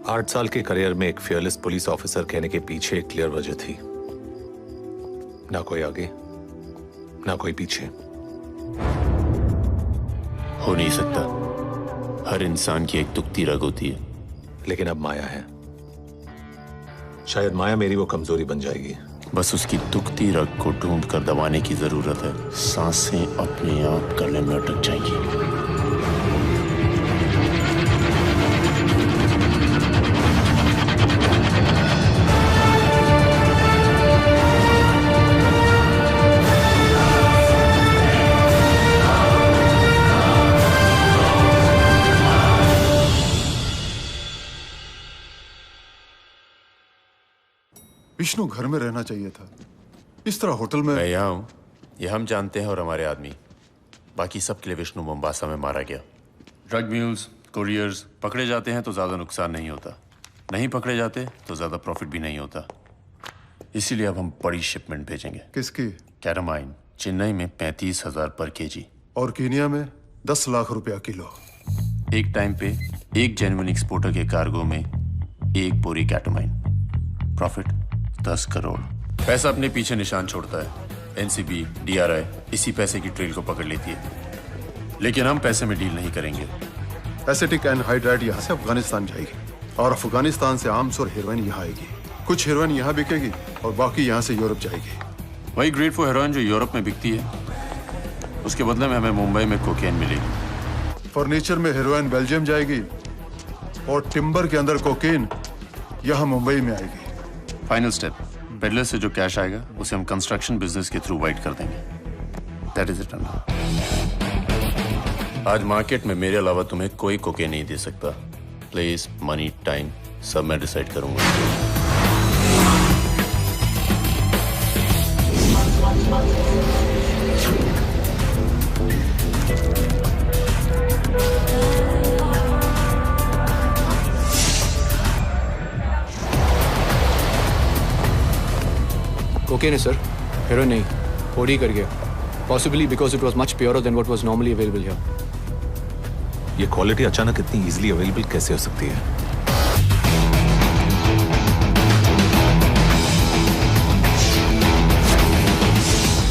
8 साल के करियर में एक फियरलेस पुलिस ऑफिसर कहने के पीछे एक क्लियर वजह थी। ना कोई आगे, ना कोई पीछे। हो नहीं सकता। हर इंसान की एक तुक्ती रग होती है। लेकिन अब माया है। शायद माया मेरी वो कमजोरी बन जाएगी। बस उसकी दुखती रग को ढूंढ कर दबाने की जरूरत है। सांसें अपने आप गले में अटक जाएंगी। विष्णु घर में रहना चाहिए था, इस तरह होटल में। मैं यहाँ हूँ, ये हम जानते हैं और हमारे आदमी। बाकी सबके लिए विष्णु मुंबासा में मारा गया। ड्रग म्यूल्स, कुरियर्स पकड़े जाते हैं तो ज्यादा नुकसान नहीं होता, नहीं पकड़े जाते तो ज्यादा प्रॉफिट भी नहीं होता। इसीलिए अब हम बड़ी शिपमेंट भेजेंगे। किसकी? कैरामाइन। चेन्नई में 35,000 पर केजी और कीनिया में 10 लाख रुपया किलो। एक टाइम पे एक जेन्युइन एक्सपोर्टर के कार्गो में 1 बोरी कैटामाइन। प्रॉफिट 10 करोड़। पैसा अपने पीछे निशान छोड़ता है। एनसीबी, डीआरआई इसी पैसे की ट्रेल को पकड़ लेती है, लेकिन हम पैसे में डील नहीं करेंगे। एसिटिक एनहाइड्राइड यहाँ से अफगानिस्तान जाएगी और अफगानिस्तान से आर्म्स और हेरोइन यहाँ आएगी। कुछ हेरोइन यहाँ बिकेगी और बाकी यहाँ से यूरोप जाएगी। वही ग्रेड फॉर हेरोइन जो यूरोप में बिकती है, उसके बदले में हमें मुंबई में कोकेन मिलेगी। फर्नीचर में हेरोइन बेल्जियम जाएगी और टिम्बर के अंदर कोकेन यहाँ मुंबई में आएगी। फाइनल स्टेप, पेडलर से जो कैश आएगा उसे हम कंस्ट्रक्शन बिजनेस के थ्रू वाइट कर देंगे। That is it. आज मार्केट में मेरे अलावा तुम्हें कोई कोकेन नहीं दे सकता। प्लेस, मनी, टाइम सब मैं डिसाइड करूंगा। कोकेन है सर, हेरोइन नहीं। ओडी कर गया, possibly because it was much purer than what was normally available here. ये क्वालिटी अचानक इतनी इजीली अवेलेबल कैसे हो सकती है?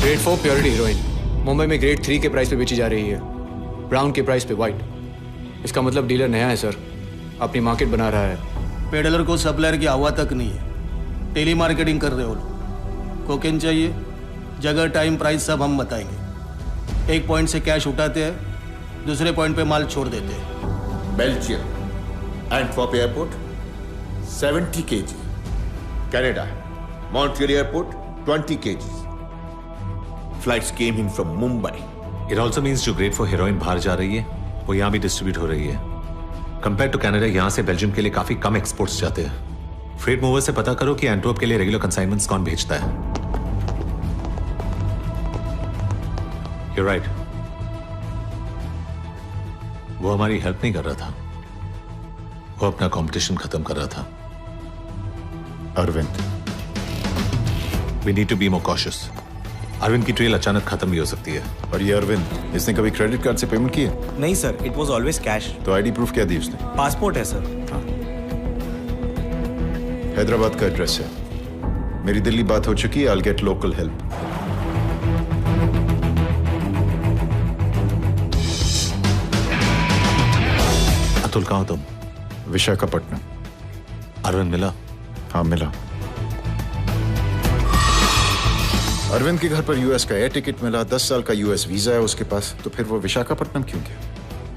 ग्रेड 4 प्योरिटी हीरोइन मुंबई में ग्रेड 3 के प्राइस पे बेची जा रही है, ब्राउन के प्राइस पे व्हाइट। इसका मतलब डीलर नया है सर, अपनी मार्केट बना रहा है। पेडलर को सप्लायर की हवा तक नहीं है, टेली मार्केटिंग कर रहे हो लोग। कोकेन चाहिए, जगह, टाइम, प्राइस सब हम बताएंगे। एक पॉइंट से कैश उठाते हैं, दूसरे पॉइंट पे माल छोड़ देते हैं। Belgium, Antwerp airport 70 kg, Canada, Montreal airport 20 kg. Flights came in from Mumbai. It also means जो ग्रेड 4 हेरोइन बाहर जा रही है वो यहाँ भी डिस्ट्रीब्यूट हो रही है। कंपेयर टू कनाडा, यहाँ से बेल्जियम के लिए काफी कम एक्सपोर्ट्स जाते हैं। फ्रेट मूवर से पता करो कि एंटवर्प के लिए रेगुलर कंसाइनमेंट्स कौन भेजता है। You're right. वो हमारी हेल्प नहीं कर रहा था, वो अपना कंपटीशन खत्म कर रहा था। Arvind, We need to be more cautious. Arvind की ट्रेल अचानक खत्म भी हो सकती है। और ये अरविंद, इसने कभी क्रेडिट कार्ड से पेमेंट की है? नहीं sir, it was always cash. तो आईडी प्रूफ क्या दी उसने? पासपोर्ट है सर। हैदराबाद का एड्रेस है। मेरी दिल्ली बात हो चुकी है, I'll get local help. Atul, कहाँ हो तुम? विशाखापट्टनम। अरविंद मिला? हाँ मिला। अरविंद के घर पर यूएस का एयर टिकट मिला, 10 साल का यूएस वीजा है उसके पास, तो फिर वो विशाखापट्टनम क्यों गया?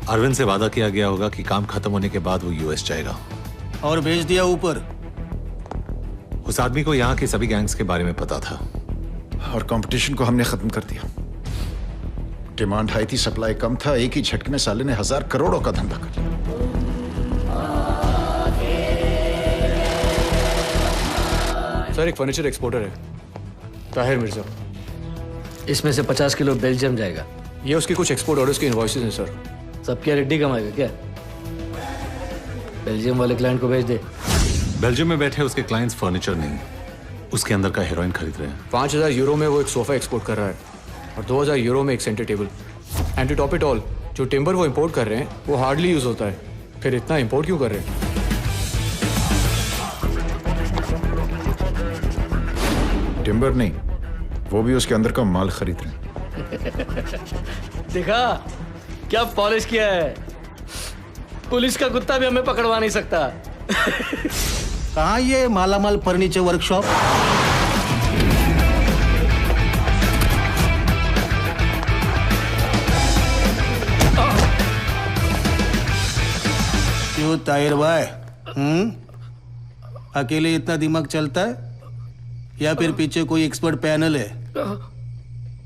अरविंद से वादा किया गया होगा कि काम खत्म होने के बाद वो यूएस जाएगा और भेज दिया ऊपर। उस आदमी को यहाँ के सभी गैंग्स के बारे में पता था और कंपटीशन को हमने खत्म कर दिया। डिमांड हाई थी, सप्लाई कम था, एक ही झटके में साले ने 1000 करोड़ों का धंधा कर लिया। सर एक फर्नीचर एक्सपोर्टर है, ताहिर मिर्जा। इसमें से 50 किलो बेल्जियम जाएगा। ये उसके कुछ एक्सपोर्ट ऑर्डर्स के इनवॉइसेस हैं सर। सब क्या रेड्डी कमाएगा क्या? बेल्जियम वाले क्लाइंट को भेज दे। बेल्जियम में बैठे उसके क्लाइंट्स फर्नीचर नहीं, उसके अंदर का हेरोइन खरीद रहे हैं। 5000 यूरो में वो एक सोफा एक्सपोर्ट कर रहा है और 2000 यूरो में एक centre table. And to top it all, जो टिम्बर वो इंपोर्ट कर रहे हैं वो हार्डली यूज होता है, फिर इतना इंपोर्ट क्यों कर रहे हैं? टिम्बर नहीं, वो भी उसके अंदर का माल खरीद रहे हैं। देखा क्या पॉलिश किया है? पुलिस का कुत्ता भी हमें पकड़वा नहीं सकता। कहाँ ये मालामाल फर्नीचर वर्कशॉप? क्यों ताहिर भाई, अकेले इतना दिमाग चलता है या फिर पीछे कोई एक्सपर्ट पैनल है?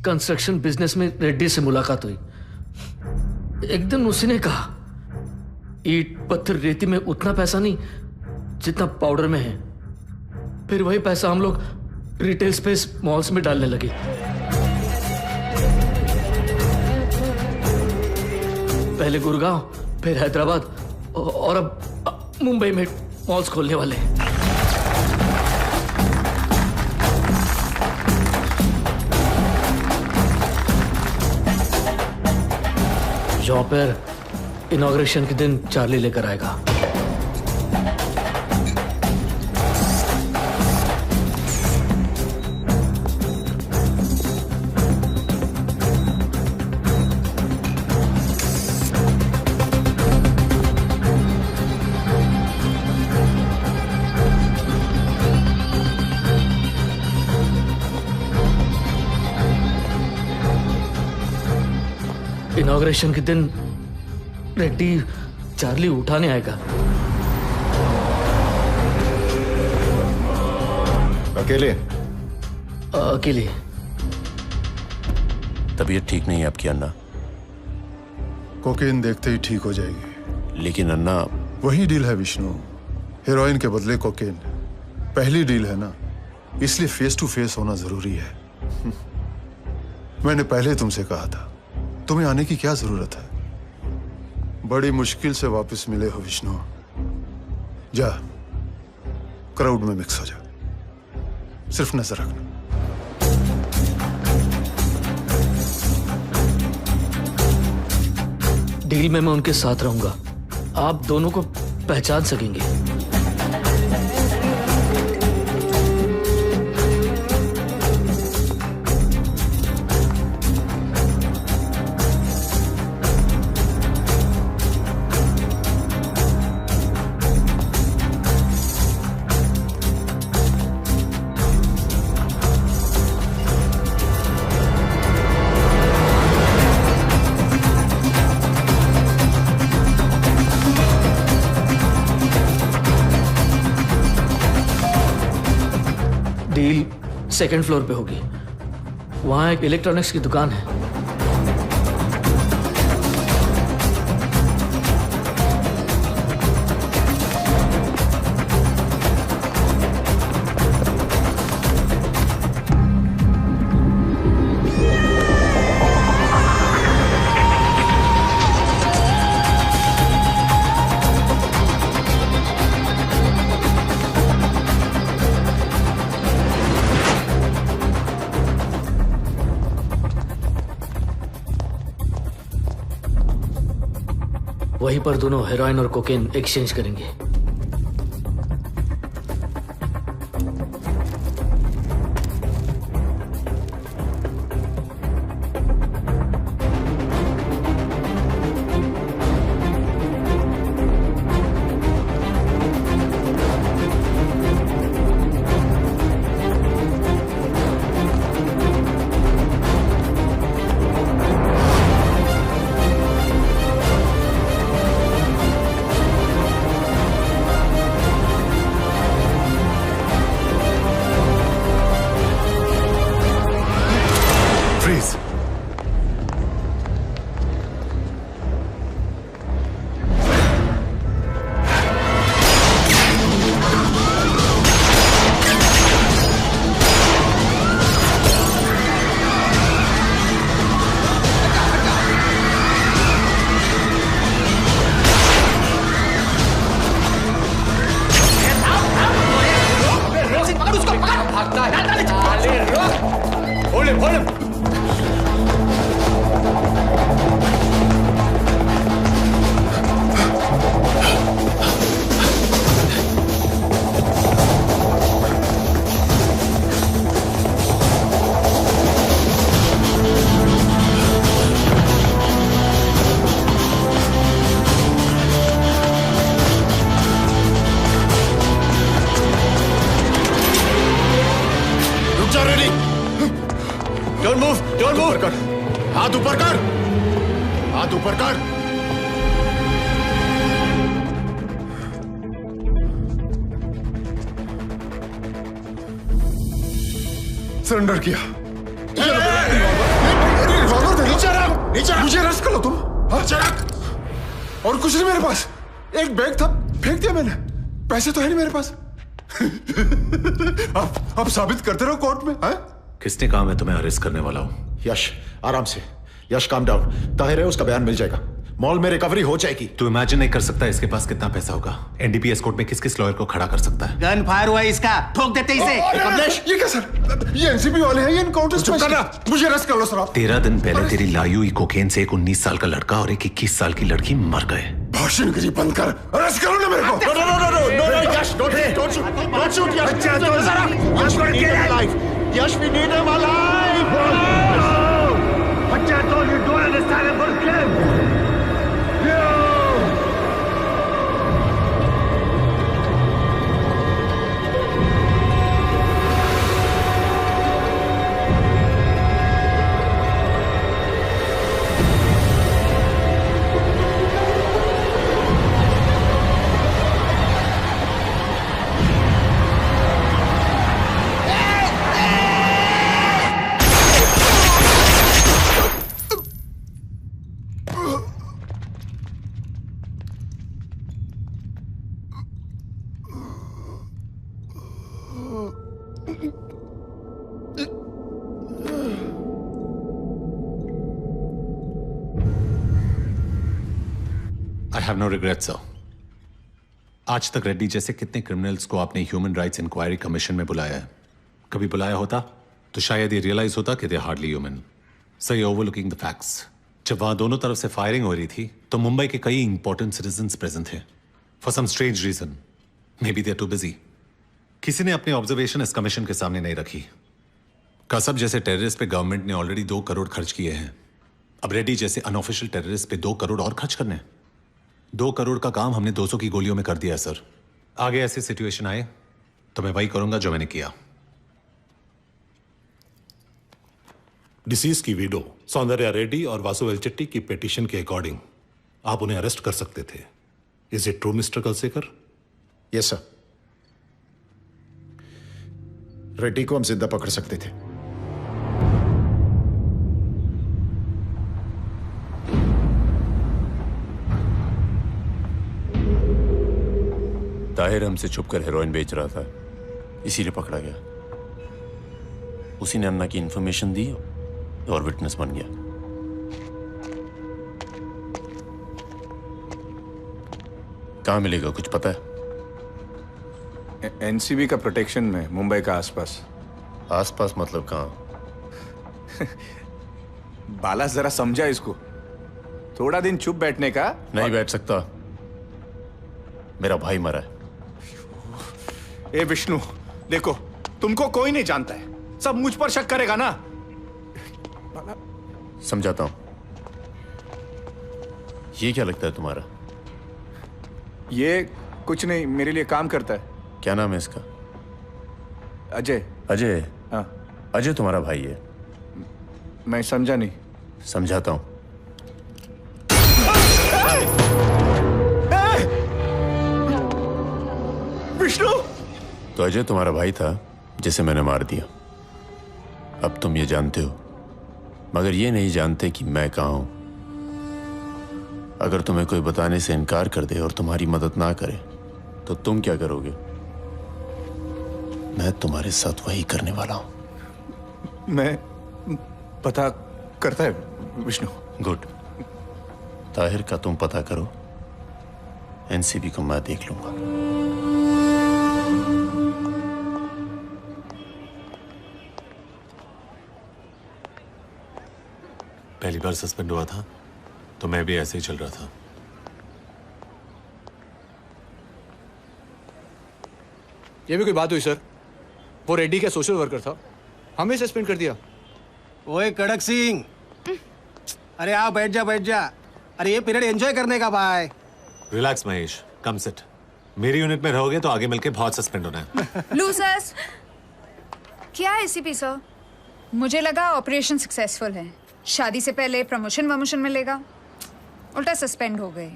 कंस्ट्रक्शन बिजनेस में रेड्डी से मुलाकात हुई। एक दिन उसी ने कहा, ईट पत्थर रेती में उतना पैसा नहीं जितना पाउडर में है। फिर वही पैसा हम लोग रिटेल स्पेस मॉल्स में डालने लगे। पहले गुड़गांव, फिर हैदराबाद और अब मुंबई में मॉल्स खोलने वाले हैं। जॉब पर इनॉग्रेशन के दिन चार्ली लेकर आएगा। इनॉग्रेशन के दिन रेड्डी चार्ली उठाने आएगा। अकेले? अकेले। तबीयत ठीक नहीं है आपकी अन्ना। कोकेन देखते ही ठीक हो जाएगी। लेकिन अन्ना, वही डील है विष्णु, हेरोइन के बदले कोकेन। पहली डील है ना, इसलिए फेस टू फेस होना जरूरी है। मैंने पहले तुमसे कहा था, तुम्हें आने की क्या जरूरत है। बड़ी मुश्किल से वापस मिले हो विष्णु। जा क्राउड में मिक्स हो जा, सिर्फ नजर रखना। डील में मैं उनके साथ रहूंगा, आप दोनों को पहचान सकेंगे। डील सेकंड फ्लोर पे होगी, वहां एक इलेक्ट्रॉनिक्स की दुकान है। वहीं पर दोनों हेरोइन और कोकेन एक्सचेंज करेंगे। हाथ ऊपर कर, हाथ ऊपर कर। सरेंडर किया। मुझे रस कर लो तुम। और कुछ नहीं मेरे पास, एक बैग था फेंक दिया मैंने, पैसे तो है नहीं मेरे पास। अब साबित करते रहो कोर्ट में। है? किसने कहा मैं तुम्हें अरेस्ट करने वाला हूं? यश आराम से, यश काम डाउन। ताहिर है उसका बयान मिल जाएगा, मॉल में रिकवरी हो जाएगी। तू इमेजिन नहीं कर सकता इसके पास कितना पैसा होगा। एनडीपीएस कोर्ट में किस किस लॉयर को खड़ा कर सकता है। गन फायर हुआ इसका, ठोक देते इसे। कमलेश, ये क्या सर, ये एनसीबी वाले हैं, ये इनकाउंटर। चुप करना, मुझे अरेस्ट कर लो सर आप। 13 दिन पहले तेरी लाई हुई कोकेन से एक 19 साल का लड़का और एक 21 साल की लड़की मर गए। भाषणगिरी बंद कर, अरेस्ट करो ना मेरे को। यश, don't shoot Yash. Yash, we need him alive. बच्चा, don't you understand a full clip? I have no regret sir. आज तक रेड्डी जैसे कितने क्रिमिनल्स को आपने ह्यूमन राइट्स इंक्वायरी कमीशन में बुलाया है? कभी बुलाया होता तो शायद ये रियलाइज होता कि they hardly human. Sir, you overlooking the facts. जब वहां दोनों तरफ से फायरिंग हो रही थी तो मुंबई के कई इंपॉर्टेंट सिटीजंस प्रेजेंट थे। For some strange reason, maybe they are too busy, किसी ने अपनी ऑब्जर्वेशन इस कमीशन के सामने नहीं रखी। कसब जैसे टेररिस्ट पे गवर्नमेंट ने ऑलरेडी 2 करोड़ खर्च किए हैं। अब रेड्डी जैसे अनऑफिशियल टेररिस्ट पे 2 करोड़ और खर्च करने। 2 करोड़ का काम हमने 200 की गोलियों में कर दिया है सर। आगे ऐसी सिचुएशन आए तो मैं वही करूंगा जो मैंने किया। डिसीज की विडो सौंदर्या रेड्डी और वासु वेलचेट्टी की पिटीशन के अकॉर्डिंग आप उन्हें अरेस्ट कर सकते थे। Is it true mister Kalsekar? Yes sir. Reddy को हम जिंदा पकड़ सकते थे। ताहिर हमसे छुपकर हेरोइन बेच रहा था, इसीलिए पकड़ा गया। उसी ने अन्ना की इंफॉर्मेशन दी और विटनेस बन गया। कहां मिलेगा कुछ पता है? एनसीबी का प्रोटेक्शन में मुंबई का आसपास। आसपास मतलब कहां? बाला जरा समझा इसको। थोड़ा दिन चुप बैठने का। नहीं बैठ सकता, मेरा भाई मरा है। ए विष्णु, देखो तुमको कोई नहीं जानता है, सब मुझ पर शक करेगा ना। समझाता हूं। ये क्या लगता है तुम्हारा? ये कुछ नहीं, मेरे लिए काम करता है। क्या नाम है इसका? अजय। अजय? हाँ। अजय तुम्हारा भाई है? मैं समझा नहीं। समझाता हूं। विष्णु! तो अजय तुम्हारा भाई था जिसे मैंने मार दिया। अब तुम ये जानते हो, मगर ये नहीं जानते कि मैं कहां हूं। अगर तुम्हें कोई बताने से इनकार कर दे और तुम्हारी मदद ना करे तो तुम क्या करोगे? मैं तुम्हारे साथ वही करने वाला हूं। मैं पता करता है विष्णु। गुड। ताहिर का तुम पता करो, एनसीबी को मैं देख लूंगा। पहली बार सस्पेंड हुआ था तो मैं भी ऐसे ही चल रहा था। ये भी कोई बात हुई सर? वो रेड्डी का सोशल वर्कर था, हमें सस्पेंड कर दिया। ओए कड़क सिंह, अरे आओ बैठ जा बैठ जा। अरे ये पीरियड एंजॉय करने का भाई। Relax Mahesh, come sit. मेरी यूनिट में रहोगे तो आगे मिलके बहुत सस्पेंड होना है। लूजर्स। क्या है एसीपी सर? मुझे लगा ऑपरेशन सक्सेसफुल है, शादी से पहले प्रमोशन वमोशन मिलेगा, उल्टा सस्पेंड हो गए।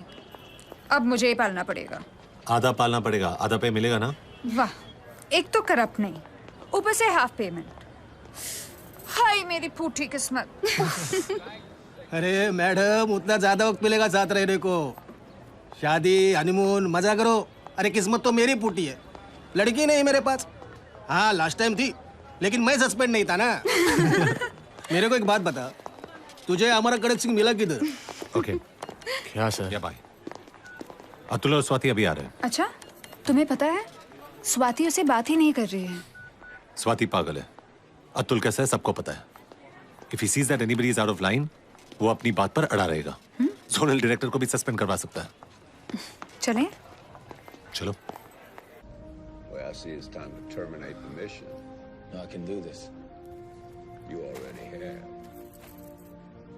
अब मुझे ही पालना पड़ेगा। आधा पालना पड़ेगा, आधा पे मिलेगा ना? वाह, एक तो करप्ट नहीं, ऊपर से हाफ पेमेंट। हाय मेरी फूटी किस्मत। अरे मैडम, उतना ज्यादा वक्त मिलेगा साथ रहने को। शादी, हनीमून, मजा करो। अरे किस्मत तो मेरी फूटी है, लड़की नहीं मेरे पास। हाँ लास्ट टाइम थी, लेकिन मैं सस्पेंड नहीं था ना। मेरे को एक बात बता, तुझे हमारा कड़क सिंह मिला किधर? ओके। क्या सर? क्या भाई? अतुल और स्वाति अभी आ रहे हैं। अच्छा, तुम्हें पता है स्वाति उसे बात ही नहीं कर रही है। स्वाति पागल है, अतुल कैसा है सबको पता है। If he sees that anybody is out of line, वो अपनी बात पर अड़ा रहेगा। जोनल डायरेक्टर को भी सस्पेंड करवा सकता है। चलें? चलो। Well, I see it's time to terminate the mission. No, I can do this. You already have.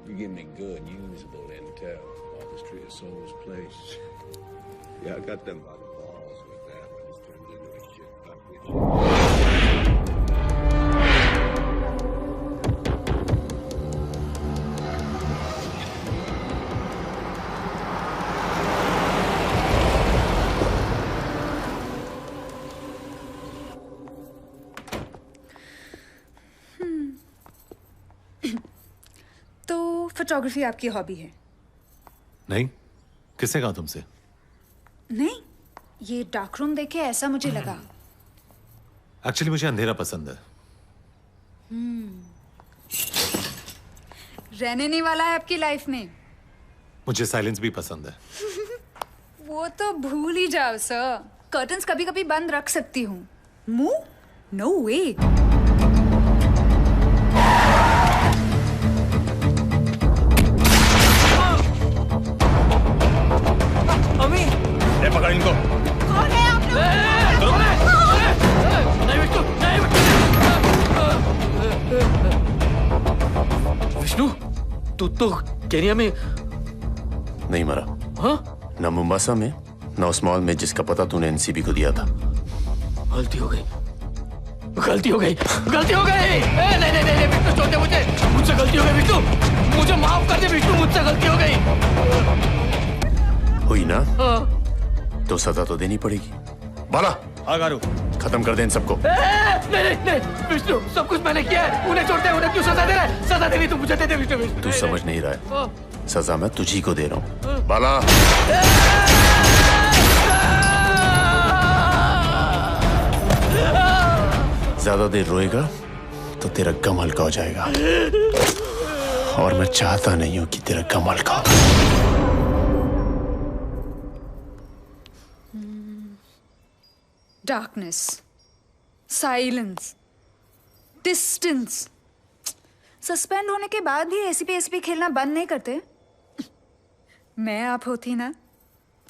You give me good, usable intel. While the street is Soul's place. Yeah, I got them by the balls with that, but it's turned into a shit puppet. तो photography आपकी hobby है? नहीं, किसने कहा तुमसे? नहीं, ये dark room देखे ऐसा मुझे लगा। एक्चुअली मुझे अंधेरा पसंद है। रहने नहीं वाला है आपकी लाइफ में। मुझे साइलेंस भी पसंद है। वो तो भूल ही जाओ सर। कर्टन्स कभी कभी बंद रख सकती हूँ। मुंह? नो वे। अमी, ले पकड़ इनको। कौन है आप लोग? नहीं विष्णु, नहीं विष्णु, तू तो केनिया में नहीं मरा। हाँ? न मुंबासा में न उस मॉल में जिसका पता तूने एनसीबी को दिया था। गलती हो गई, गलती हो गई, गलती हो गई। नहीं नहीं नहीं विष्णु, छोड़ दे मुझे, मुझसे गलती हो गई विष्णु, मुझे माफ कर दे विष्णु, मुझसे गलती हो गई। हुई ना? हाँ। तो सजा तो देनी पड़ेगी। बाला, आगारू, खत्म कर दे इन सबको। नहीं नहीं नहीं विष्णु, सब कुछ मैंने किया है, उन्हें छोड़ दे, उन्हें क्यों सजा दे रहा है? सजा देनी तू मुझे दे दे विष्णु। तू समझ नहीं रहा है, सजा मैं तुझी को दे रहा हूँ। बाला, ज्यादा देर रोएगा तो तेरा गम हल्का हो जाएगा, और मैं चाहता नहीं हूं कि तेरा गम हल्का हो। Darkness, silence, distance. सस्पेंड होने के बाद भी एसीपी खेलना बंद नहीं करते। मैं आप होती ना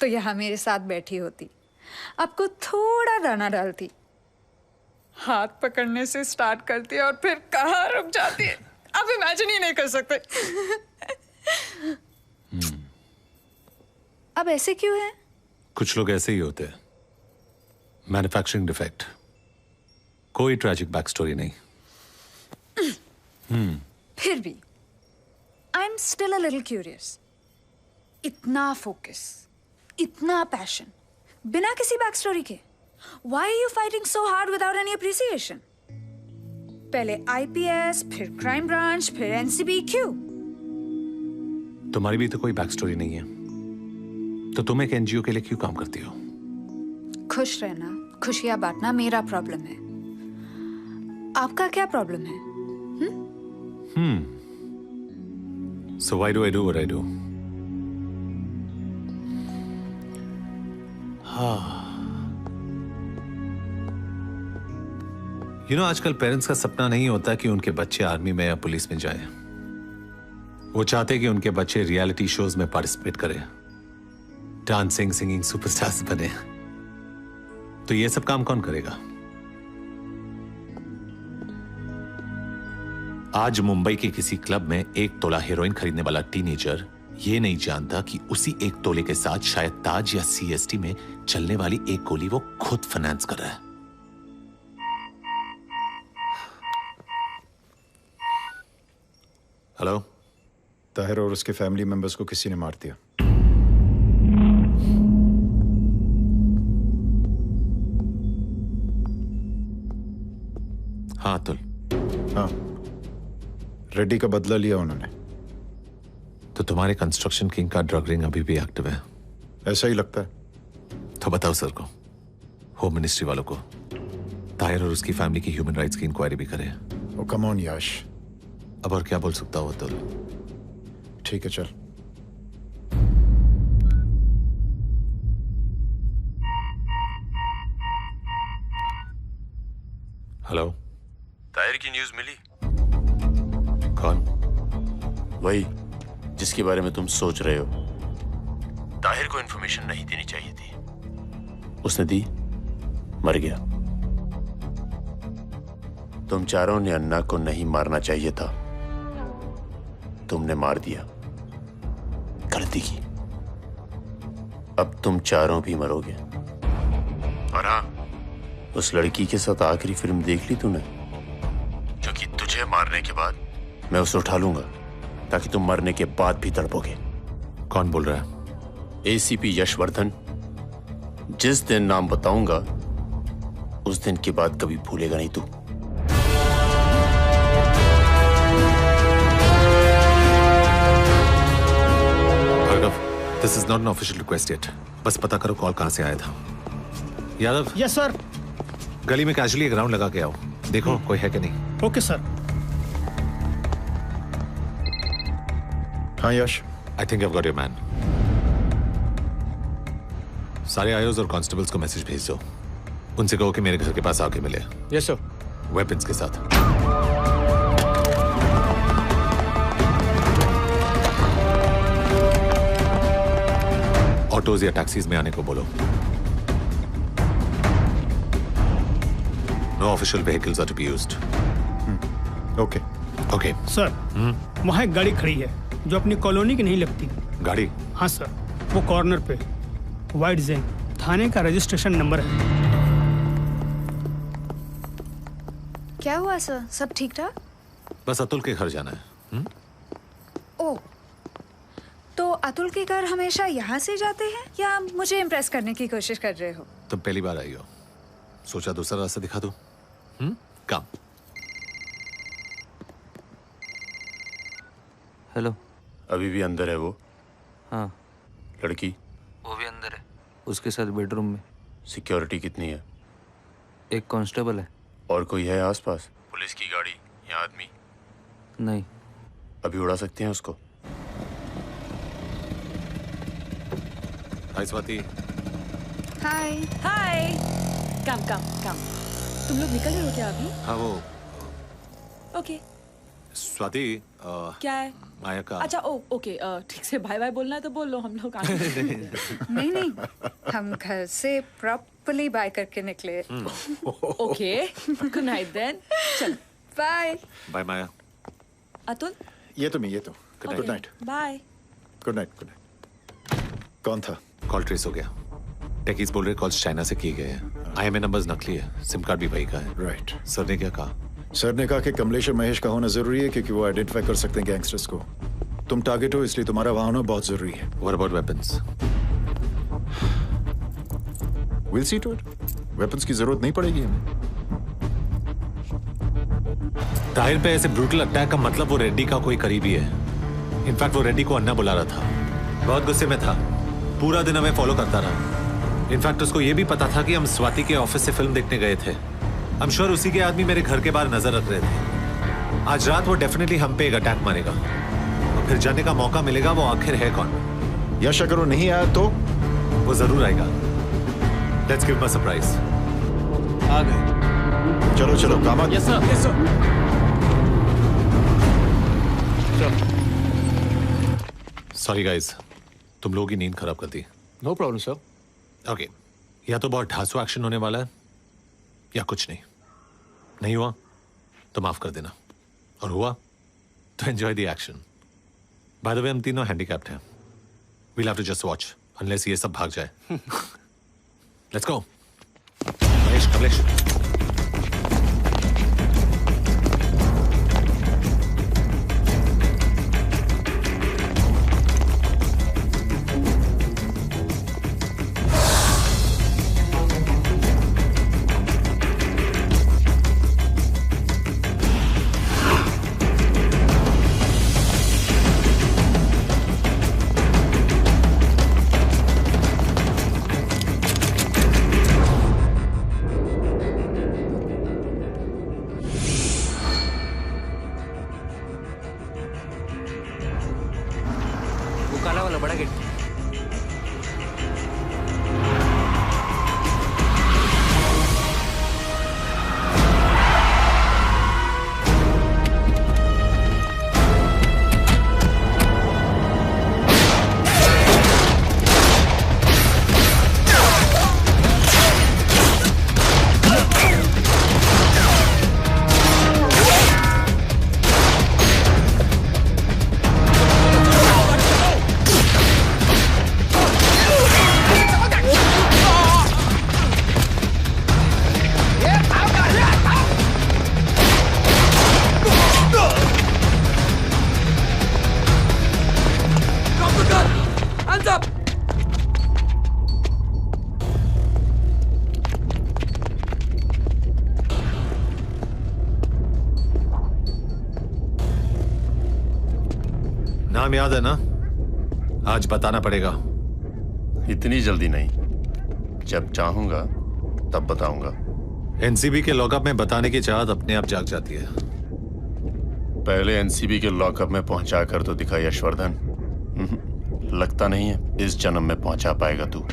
तो यहाँ मेरे साथ बैठी होती, आपको थोड़ा दाना डालती, हाथ पकड़ने से स्टार्ट करती है और फिर कहाँ रुक जाती है आप इमेजिन ही नहीं कर सकते। अब ऐसे क्यों है? कुछ लोग ऐसे ही होते हैं। मैन्युफैक्चरिंग डिफेक्ट, कोई ट्रैजिक बैक स्टोरी नहीं। फिर भी I am still a little curious. इतना फोकस, इतना पैशन, बिना किसी बैक स्टोरी के, why are you fighting so hard without any appreciation? पहले IPS, फिर क्राइम ब्रांच, फिर NCB, क्यों? तुम्हारी भी तो कोई बैक स्टोरी नहीं है, तो तुम एक एनजीओ के लिए क्यों काम करती हो? खुश रहना, खुशियां बांटना मेरा प्रॉब्लम है। आपका क्या प्रॉब्लम है? So why do I do what I do? आजकल पेरेंट्स का सपना नहीं होता कि उनके बच्चे आर्मी में या पुलिस में जाएं। वो चाहते कि उनके बच्चे रियलिटी शोज में पार्टिसिपेट करें, डांसिंग, सिंगिंग सुपरस्टार्स बने। तो ये सब काम कौन करेगा? आज मुंबई के किसी क्लब में 1 तोला हेरोइन खरीदने वाला टीनेजर ये नहीं जानता कि उसी 1 तोले के साथ शायद ताज या सीएसटी में चलने वाली एक गोली वो खुद फाइनेंस कर रहा है। हेलो, ताहिर और उसके फैमिली मेंबर्स को किसी ने मार दिया। हाँ अतुल। हाँ, रेड्डी का बदला लिया उन्होंने। तो तुम्हारे कंस्ट्रक्शन किंग का ड्रग रिंग अभी भी एक्टिव है? ऐसा ही लगता है। तो बताओ सर को, होम मिनिस्ट्री वालों को, ताहिर और उसकी फैमिली की ह्यूमन राइट्स की इंक्वायरी भी करें। ओ कम ऑन याश। अब और क्या बोल सकता हूँ अतुल? ठीक है चल। हेलो, ताहिर की न्यूज मिली? कौन? वही जिसके बारे में तुम सोच रहे हो। ताहिर को इंफॉर्मेशन नहीं देनी चाहिए थी, उसने दी, मर गया। तुम चारों ने अन्ना को नहीं मारना चाहिए था, तुमने मार दिया, गलती की। अब तुम चारों भी मरोगे। और हाँ, उस लड़की के साथ आखिरी फिल्म देख ली तूने? क्योंकि तुझे मारने के बाद मैं उसे उठा लूंगा, ताकि तुम मरने के बाद भी तड़पोगे। कौन बोल रहा है? एसीपी यशवर्धन। जिस दिन नाम बताऊंगा उस दिन के बाद कभी भूलेगा नहीं तू। This is not an official request yet. बस पता करो कॉल कहां से आया था। यादव। Yes sir. गली में कैजुअली एक राउंड लगा के आओ, देखो कोई है कि नहीं। Okay sir. हाँ Yash. I think I got your man. सारे आयोज और कांस्टेबल्स को मैसेज भेज दो। उनसे कहो कि मेरे घर के पास आके मिले। Yes sir. वेपन्स के साथ। ऑटोज या टैक्सीज में आने को बोलो। No official vehicles are to be used. Okay okay sir, वहाँ एक गाड़ी खड़ी है जो अपनी कॉलोनी की नहीं लगती। गाड़ी? हाँ सर, वो कॉर्नर पे वाइट जेन थाने का रजिस्ट्रेशन नंबर है। क्या हुआ सर, सब ठीक ठाक? बस अतुल के घर जाना है। ओ, तो अतुल के घर हमेशा यहाँ से जाते हैं या मुझे इम्प्रेस करने की कोशिश कर रहे हो? तुम पहली बार आई हो, सोचा दूसरा रास्ता दिखा दो। काम। हेलो। अभी भी अंदर है वो? हाँ। लड़की? वो भी अंदर है, उसके साथ बेडरूम में। सिक्योरिटी कितनी है? एक कांस्टेबल है। और कोई है आसपास? पुलिस की गाड़ी या आदमी? नहीं। अभी उड़ा सकते हैं उसको? हाय स्वाति। हाय हाय। कम कम कम। तुम लोग निकल रहे हो क्या अभी? हाँ वो ओके। स्वाति क्या है? माया का। अच्छा ओ ओके, ठीक से बाय बाय बोलना है तो बोल लो, हम लोग आगे। नहीं नहीं, हम घर से प्रॉपर्ली बाय करके निकले। Okay, good night then. चल बाय। बाय माया। अतुल? ये तो good night. Bye. Good night. कौन था? कॉल ट्रेस हो गया। टेकीज बोल रहे कॉल्स चाइना से किए गए हैं। IMA नंबर्स नकली है, सिम कार्ड भी वही का है। राइट। सर ने क्या कहा? सर ने कहा कि कमलेश और महेश का होना जरूरी है क्योंकि वो आइडेंटिफाई कर सकते हैं गैंगस्टर्स को। तुम टारगेट हो इसलिए तुम्हारा वहां होना बहुत जरूरी है। What about weapons? We'll see to it. Weapons की जरूरत नहीं पड़ेगी हमें। ताहिर पे ऐसे ब्रूटल अटैक का मतलब वो रेड्डी का कोई करीबी है। इनफैक्ट वो रेड्डी को अन्ना बुला रहा था। बहुत गुस्से में था, पूरा दिन हमें फॉलो करता रहा। इनफैक्ट उसको ये भी पता था कि हम स्वाति के ऑफिस से फिल्म देखने गए थे। I'm sure उसी के आदमी मेरे घर के बाहर नजर रख रहे थे। आज रात वो डेफिनेटली हम पे एक अटैक मारेगा और फिर जाने का मौका मिलेगा वो आखिर है कौन। यश अगर वो नहीं आया तो वो जरूर आएगा। Let's give him a surprise. आ गए। चलो चलो काम। Yes sir, yes sir. Sorry guys, तुम लोगों की नींद खराब कर दी। No problem sir. ओके, या तो बहुत ढांसू एक्शन होने वाला है या कुछ नहीं हुआ तो माफ कर देना, और हुआ तो enjoy the action. By the way हम तीनों हैंडीकैप्ड हैं। We'll have to just watch unless ये सब भाग जाए। Let's go. महेश, कमलेश। काला वाला बड़ा गेट। नाम याद है ना? आज बताना पड़ेगा। इतनी जल्दी नहीं, जब चाहूंगा तब बताऊंगा। एनसीबी के लॉकअप में बताने की चाहत अपने आप जाग जाती है। पहले एनसीबी के लॉकअप में पहुंचा कर तो दिखा यशवर्धन। लगता नहीं है इस जन्म में पहुंचा पाएगा तू।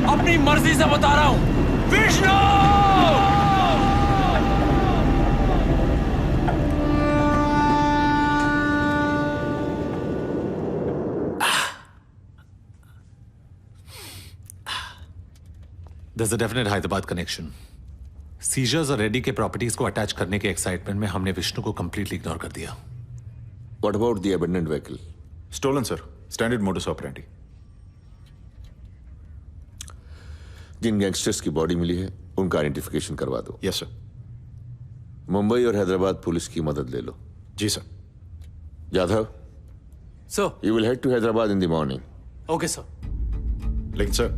अपनी मर्जी से बता रहा हूं, Vishnu! There's a definite Hyderabad connection. Caesars और रेड्डी के प्रॉपर्टीज को अटैच करने के एक्साइटमेंट में हमने विष्णु को कंप्लीटली इग्नोर कर दिया। What about the abandoned vehicle? Stolen, sir. Standard modus operandi. Jin gangsters की बॉडी मिली है उनका आइडेंटिफिकेशन करवा दो। Yes sir. मुंबई और हैदराबाद पुलिस की मदद ले लो। जी sir. Jadhav, sir, you will head to Hyderabad in the morning. Okay sir. लेकिन sir,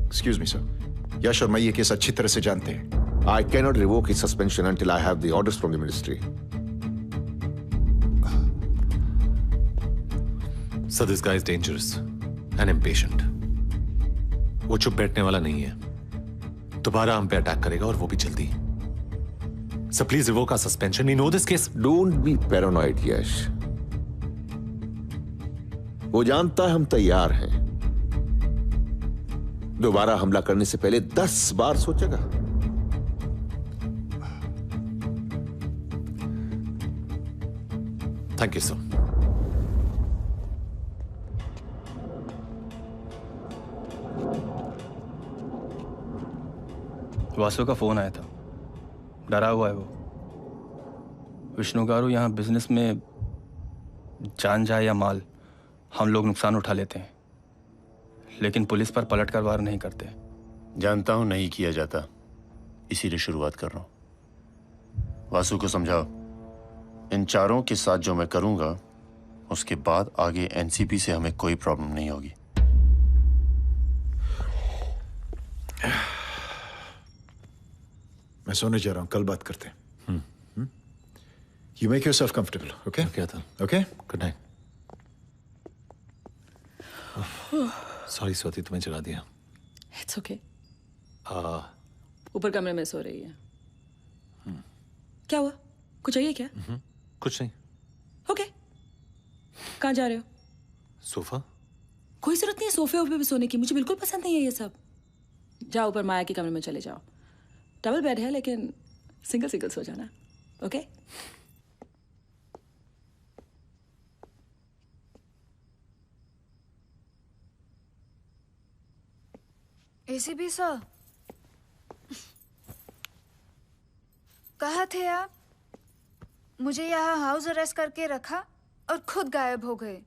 excuse me sir, Yash और मैं ये केस अच्छी तरह से जानते हैं। I cannot revoke his suspension until I have the orders from the ministry. So this guy is dangerous and impatient. वो चुप बैठने वाला नहीं है, दोबारा हम पे अटैक करेगा और वो भी जल्दी। So please revoke our suspension. We know this case. Don't be paranoid, Yash. वो जानता है हम तैयार हैं। दोबारा हमला करने से पहले 10 बार सोचेगा। Thank you, sir. वासु का फोन आया था, डरा हुआ है वो। विष्णु गारू, यहाँ बिजनेस में जान जाए या माल, हम लोग नुकसान उठा लेते हैं, लेकिन पुलिस पर पलटकर वार नहीं करते। जानता हूं नहीं किया जाता, इसीलिए शुरुआत कर रहा हूं। वासु को समझाओ, इन चारों के साथ जो मैं करूंगा उसके बाद आगे एनसीपी से हमें कोई प्रॉब्लम नहीं होगी। मैं सोने जा रहा हूं, कल बात करते हैं। You make yourself comfortable, okay? क्या था? Okay? Good night. Sorry Swati, तुम्हें जगा दिया। It's okay. ऊपर कमरे में सो रही है। क्या हुआ? कुछ चाहिए क्या? कुछ नहीं। ओके। कहाँ जा रहे हो? सोफा। कोई जरूरत नहीं है सोफे पे भी सोने की, मुझे बिल्कुल पसंद नहीं है ये सब। जाओ ऊपर माया के कमरे में चले जाओ। डबल बेड है लेकिन सिंगल सिंगल सो जाना। ओके? एसीपी सर, कहाँ थे आप? मुझे यहाँ हाउस अरेस्ट करके रखा और खुद गायब हो गए।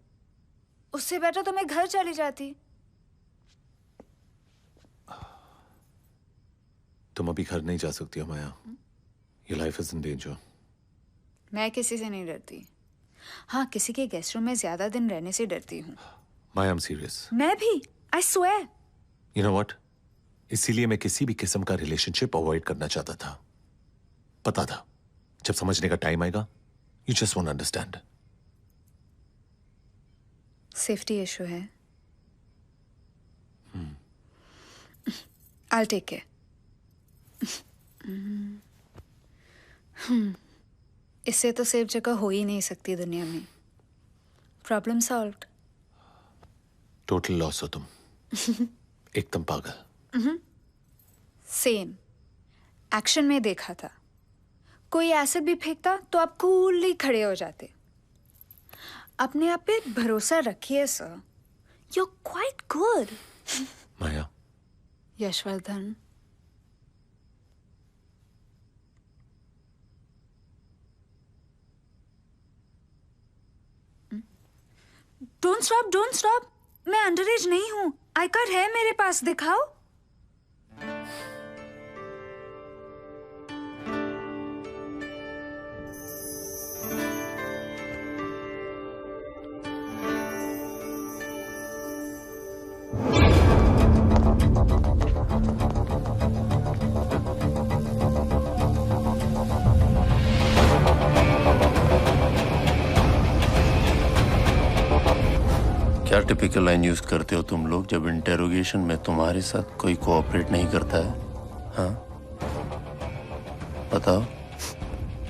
उससे बेटर तो मैं घर चली जाती। तुम अभी घर नहीं जा सकती हो माया। Your life is in danger. मैं किसी से नहीं डरती। हाँ, किसी के गेस्ट रूम में ज्यादा दिन रहने से डरती हूँ। माया, I'm serious. मैं भी। I swear. You know what? इसीलिए मैं किसी भी किस्म का रिलेशनशिप अवॉइड करना चाहता था। पता था जब समझने का टाइम आएगा, you just won't understand. Safety issue है। I'll take care. इससे तो सेफ जगह हो ही नहीं सकती दुनिया में। Problem solved. टोटल लॉस हो तुम। एकदम पागल। सेम एक्शन में देखा था। कोई एसिड भी फेंकता तो आप कूलली खड़े हो जाते। अपने आप पे भरोसा रखिए sir. You are quite good. Maya, Yashvardhan, don't stop, don't stop. मैं अंडर एज नहीं हूं। आई कार्ड है मेरे पास, दिखाओ। क्या टिपिकल लाइन यूज करते हो तुम लोग जब इंटेरोगेशन में तुम्हारे साथ कोई कोऑपरेट नहीं करता है? हाँ, बताओ।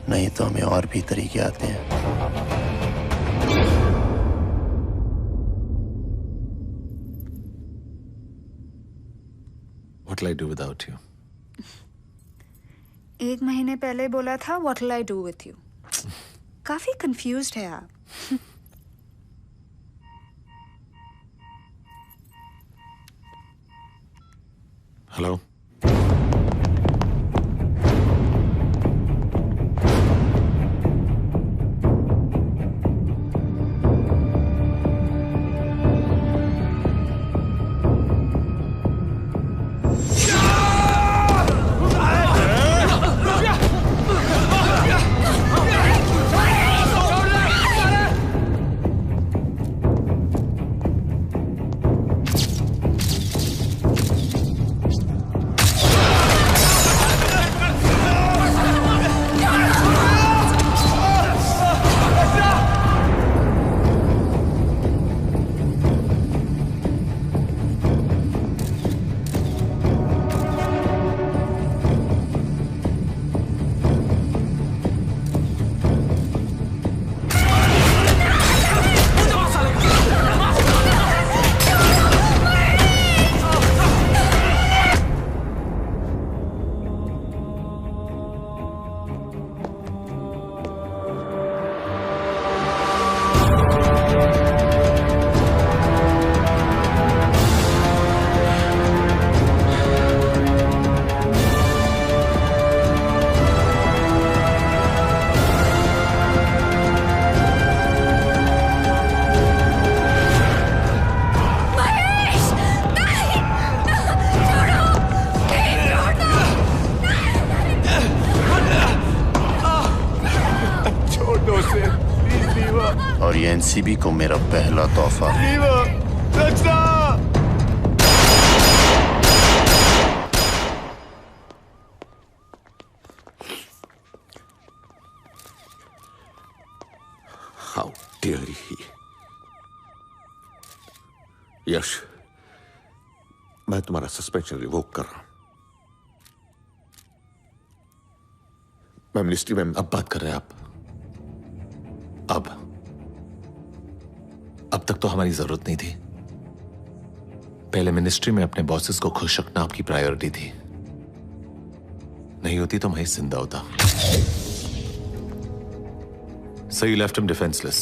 नहीं तो हमें और भी तरीके आते हैं। What will I do without you? 1 महीने पहले बोला था What will I do with you? काफी कंफ्यूज्ड है आप। हेलो। और ये एनसीबी को मेरा पहला तोहफा। How dare he? यश, मैं तुम्हारा सस्पेंशन रिवोक कर रहा हूं। मैं मिनिस्ट्री में अब बात कर रहे हैं आप? अब तक तो हमारी जरूरत नहीं थी। पहले मिनिस्ट्री में अपने बॉसेस को खुश रखना आपकी प्रायोरिटी थी। नहीं होती तो महेश जिंदा होता। So you left him defenseless,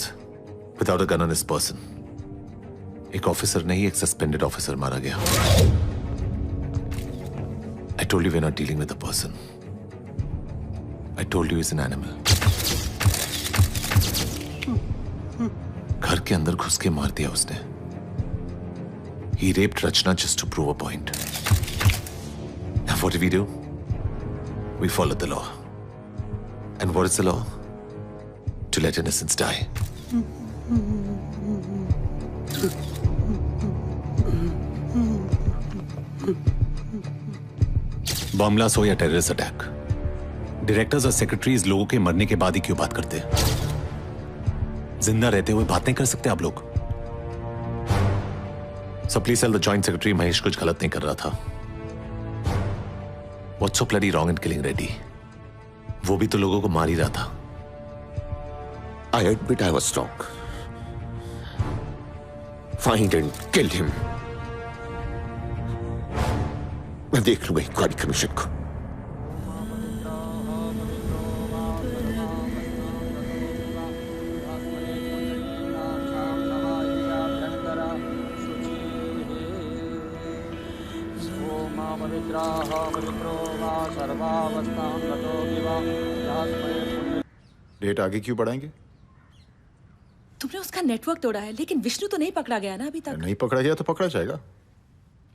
without a gun on his person. एक ऑफिसर नहीं, एक सस्पेंडेड ऑफिसर मारा गया। I told you we're not dealing with a person. I told you he's an animal. घर के अंदर घुस के मार दिया उसने। He raped Rachna just to prove a point. And what did we do? We followed the law. And what is the law? To let innocents die. Bomb blast हो या टेररिस्ट अटैक, डायरेक्टर्स और secretaries लोगों के मरने के बाद ही क्यों बात करते हैं? जिंदा रहते हुए बात नहीं कर सकते आप लोग? So please tell the joint secretary Mahesh कुछ गलत नहीं कर रहा था। What's so bloody wrong in killing Reddy? वो भी तो लोगों को मार ही रहा था। I admit I was wrong. Find and kill him. मैं देख लूंगा इंक्वायरी कमीशन को। डेट आगे क्यों बढ़ाएंगे? तुमने उसका नेटवर्क तोड़ा है, लेकिन विष्णु तो नहीं पकड़ा गया ना अभी तक। नहीं पकड़ा गया तो पकड़ा जाएगा।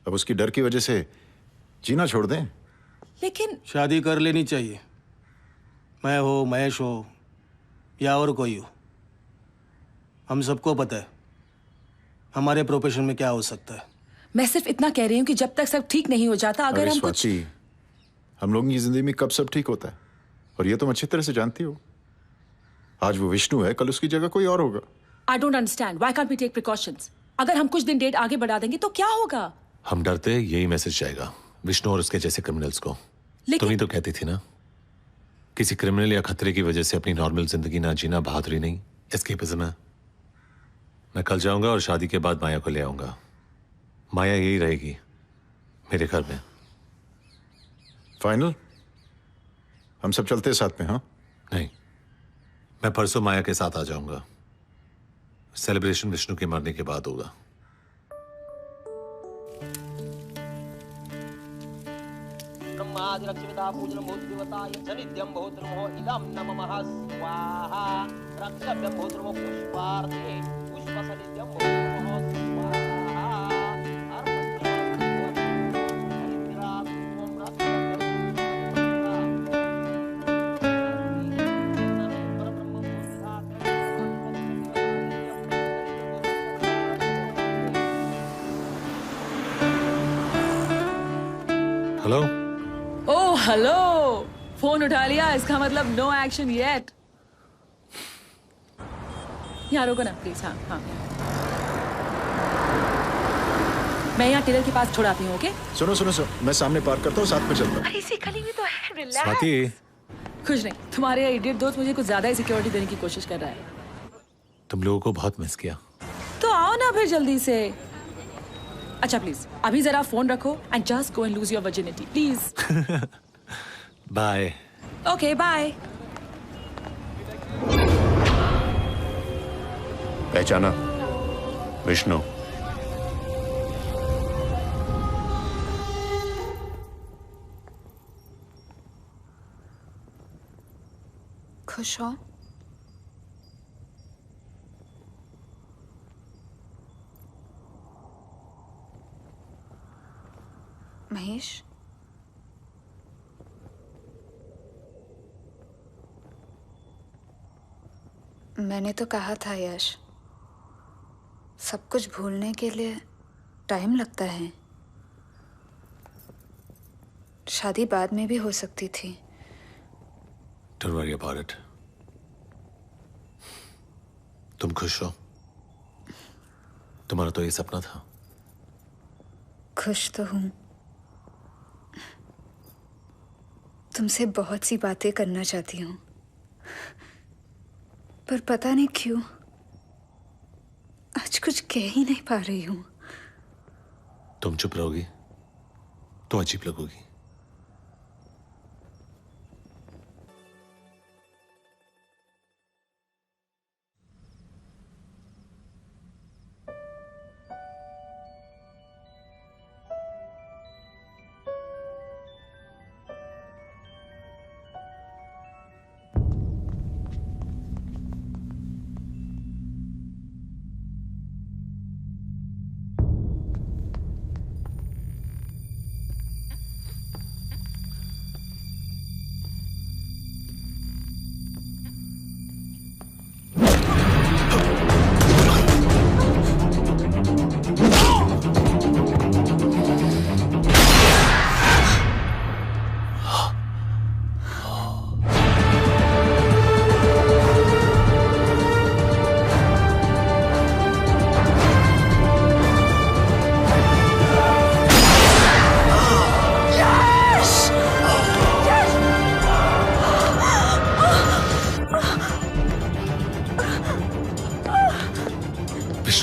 अब उसकी डर की वजह से जीना छोड़ दें। लेकिन शादी कर लेनी चाहिए। मैं हो, महेश हो या और कोई हो, हम सबको पता है हमारे प्रोफेशन में क्या हो सकता है। मैं सिर्फ इतना कह रही हूँ कि जब तक सब ठीक नहीं हो जाता, अगर हम कुछ हम लोगों की जिंदगी में कब सब ठीक होता है, और ये तुम अच्छी तरह से जानती हो। आज वो विष्णु है, कल उसकी जगह कोई और होगा। I don't understand. Why can't we take precautions? अगर हम कुछ दिन डेट आगे बढ़ा देंगे तो क्या होगा? हम डरते हैं यही मैसेज जाएगा विष्णु और उसके जैसे क्रिमिनल्स को। तुम ही तो कहती थी ना, किसी क्रिमिनल या खतरे की वजह से अपनी नॉर्मल जिंदगी ना जीना बहादुरी नहीं, एस्केपिज्म है। मैं कल जाऊंगा और शादी के बाद माया को ले आऊंगा। माया यही रहेगी मेरे घर में। फाइनल? हम सब चलते हैं साथ में? हाँ नहीं, मैं परसों माया के साथ आ जाऊंगा। सेलिब्रेशन विष्णु के मरने के बाद होगा। ब्रह्मादिरक्षिता पूजनं भूतदेवताय सनिध्यं भूतनमो इदं नमः स्वाहा रक्षभ्यं भूतनमो पुष्पार्थे पुष्पसनिध्यं भूतनमो स्वाहा हेलो। ओह हेलो, फोन उठा लिया, इसका मतलब नो एक्शन येट। यहाँ रोको ना प्लीज। हाँ हाँ, मैं यहाँ टेलर के पास छोड़ाती हूँ। ओके सुनो सुनो सुनो, मैं सामने पार्क करता हूँ, साथ में चलता हूँ। अरे इसी गली में तो है, रिलैक्स। स्वाति, कुछ नहीं, तुम्हारे इडियट दोस्त मुझे कुछ ज्यादा ही सिक्योरिटी देने की कोशिश कर रहा है। तुम लोगों को बहुत मिस किया। तो आओ ना फिर जल्दी से। अच्छा प्लीज अभी जरा फोन रखो and just go and lose your virginity please. Bye. Okay bye. पहचाना? विष्णु। खुश हो? महेश, मैंने तो कहा था यश, सब कुछ भूलने के लिए टाइम लगता है। शादी बाद में भी हो सकती थी। Don't worry about it. तुम खुश हो? तुम्हारा तो ये सपना था। खुश तो हूँ। तुमसे बहुत सी बातें करना चाहती हूँ, पर पता नहीं क्यों आज कुछ कह ही नहीं पा रही हूँ। तुम चुप रहोगी तो अजीब लगोगी।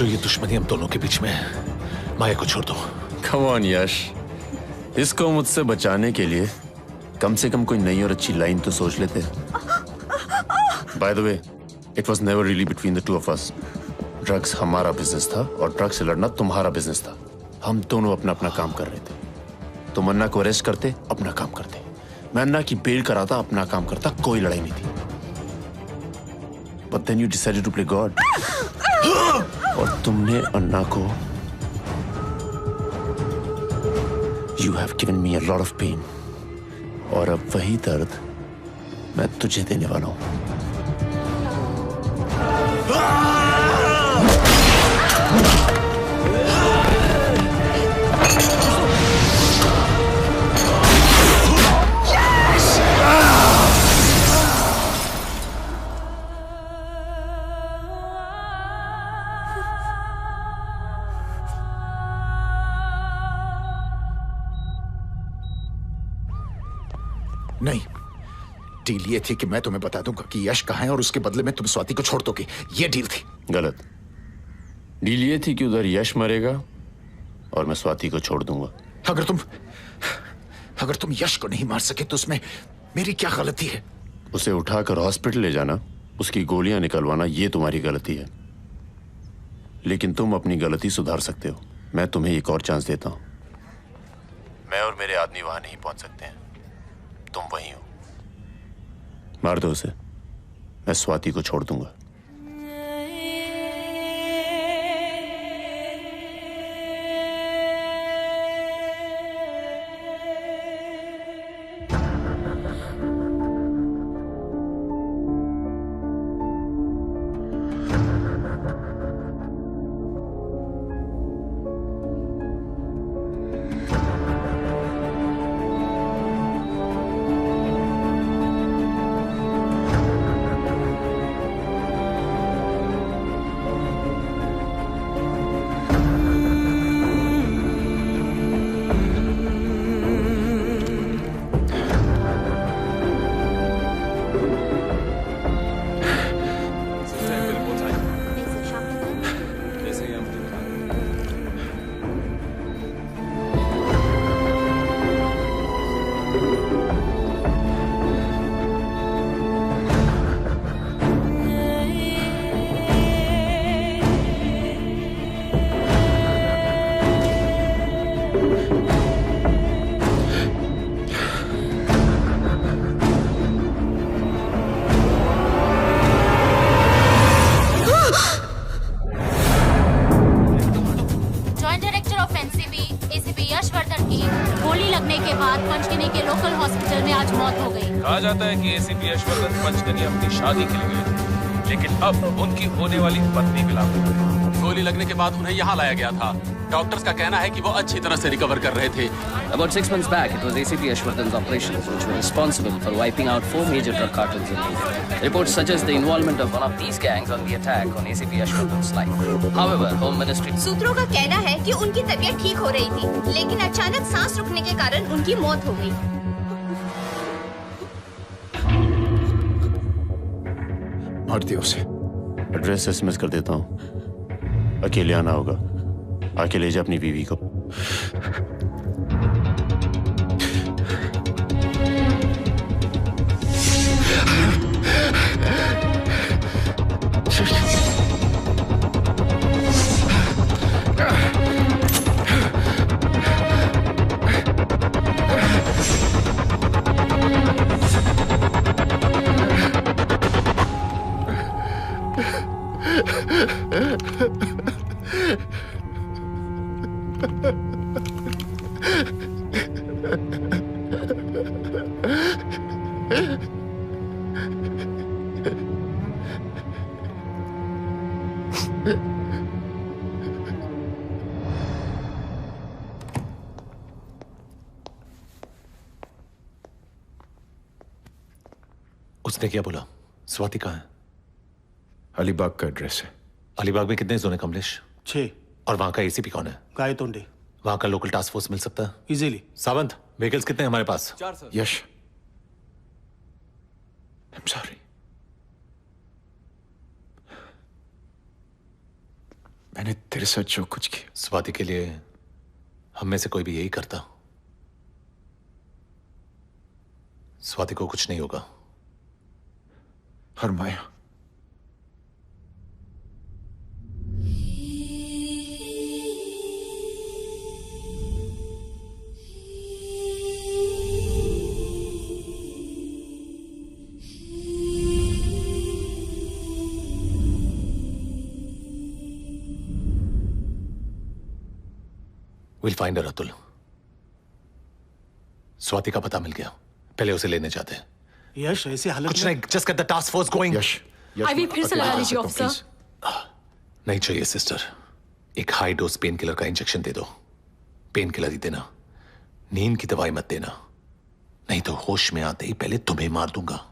ये दुश्मनी हम दोनों के बीच में है। माया को छोड़ दो। कम ऑन यश, इसको मुझसे बचाने के लिए कम से कम कोई नई और अच्छी लाइन तो सोच लेते। Bye the way, it was never really between the two of us. Drugs हमारा बिजनेस था और ड्रग्स से लड़ना तुम्हारा बिजनेस था। हम दोनों अपना अपना काम कर रहे थे। तुम अन्ना को अरेस्ट करते, अपना काम करते। मैं अन्ना की बेल कराता, अपना काम करता। कोई लड़ाई नहीं थी। But then you decided to play God. और तुमने अन्ना को You have given me a lot of pain. और अब वही दर्द मैं तुझे देने वाला हूं। नहीं, डील ये थी कि मैं तुम्हें बता दूंगा कि यश कहाँ है और उसके बदले में तुम स्वाति को छोड़ दोगे। ये डील थी। गलत। डील ये थी कि उधर यश मरेगा और मैं स्वाति को छोड़ दूंगा। अगर तुम यश को नहीं मार सके तो उसमें मेरी क्या गलती है? उसे उठाकर हॉस्पिटल ले जाना, उसकी गोलियां निकलवाना, ये तुम्हारी गलती है। लेकिन तुम अपनी गलती सुधार सकते हो। मैं तुम्हें एक और चांस देता हूं। मैं और मेरे आदमी वहां नहीं पहुंच सकते हैं, तुम वहीं हो। मार दो उसे, मैं स्वाति को छोड़ दूंगा। कहा जाता है कि एसीपी यशवर्धन पंचगनी अपनी शादी के लिए गए थे, लेकिन अब उनकी होने वाली पत्नी मिला। गोली लगने के बाद उन्हें यहाँ लाया गया था। डॉक्टर्स का कहना है कि वो अच्छी तरह से रिकवर कर रहे थे। About 6 months back, it was ACP Ashwardhan's operations which were responsible for wiping out 4 major drug cartels in India. Reports suggest the involvement of one of these gangs on the attack on ACP Ashwardhan's life. However, Home Ministry सूत्रों का कहना है कि उनकी तबीयत ठीक हो रही थी, लेकिन अचानक सांस रुकने के कारण उनकी मौत हो गई। मार दिया उसे। एड्रेस एसएमएस कर देता हूँ, अकेले आना होगा। आके ले जा अपनी बीवी को। उसने क्या बोला? स्वाति कहाँ है? अलीबाग का एड्रेस है। अलीबाग में कितने जोन है कमलेश? 6। और वहां का एसीपी कौन है? गायतोंडे। वहां का लोकल टास्क फोर्स मिल सकता है? इजीली। सावंत, व्हीकल्स कितने हैं हमारे पास? 4 sir. Yash, I am sorry. मैंने तेरे साथ जो कुछ किया। स्वाति के लिए हम में से कोई भी यही करता। स्वाति को कुछ नहीं होगा। और माया, We'll find her, Atul. Swati का पता मिल गया, पहले उसे लेने जाते हैं। यश ऐसे हालत कुछ नहीं, just get the task force going। यश, अभी फिर से लगा लीजिए ऑफिसर। नहीं चाहिए सिस्टर, एक हाई डोज पेन किलर का इंजेक्शन दे दो। पेन किलर ही देना, नींद की दवाई मत देना, नहीं तो होश में आते ही पहले तुम्हें मार दूंगा।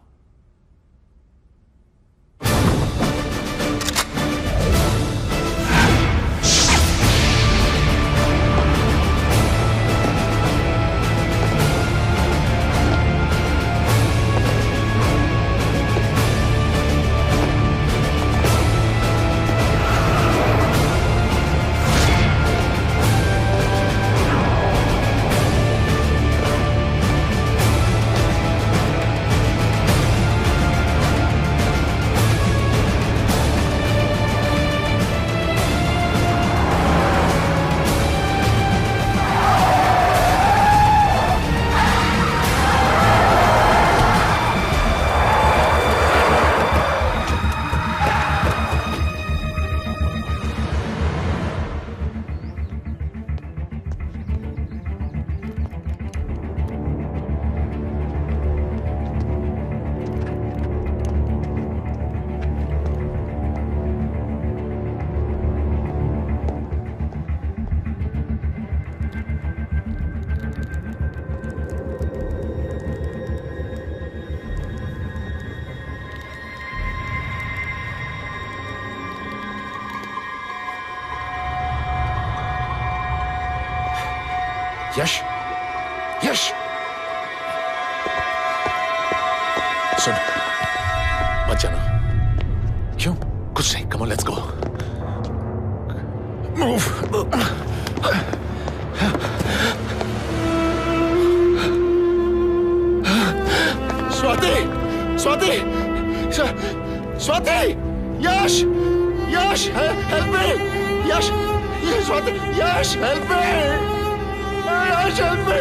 यश, यश, सुन, मत जाना। क्यों? कुछ नहीं, come on let's go. Move. Swati, Swati, Swati, Yash, Yash, help me, Yash, Swati, Yash, help me, Yash, help me.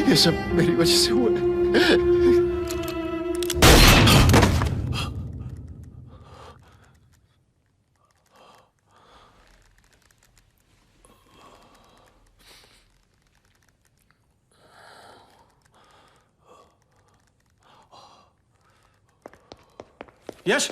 ये सब मेरी वजह से हुआ है। यश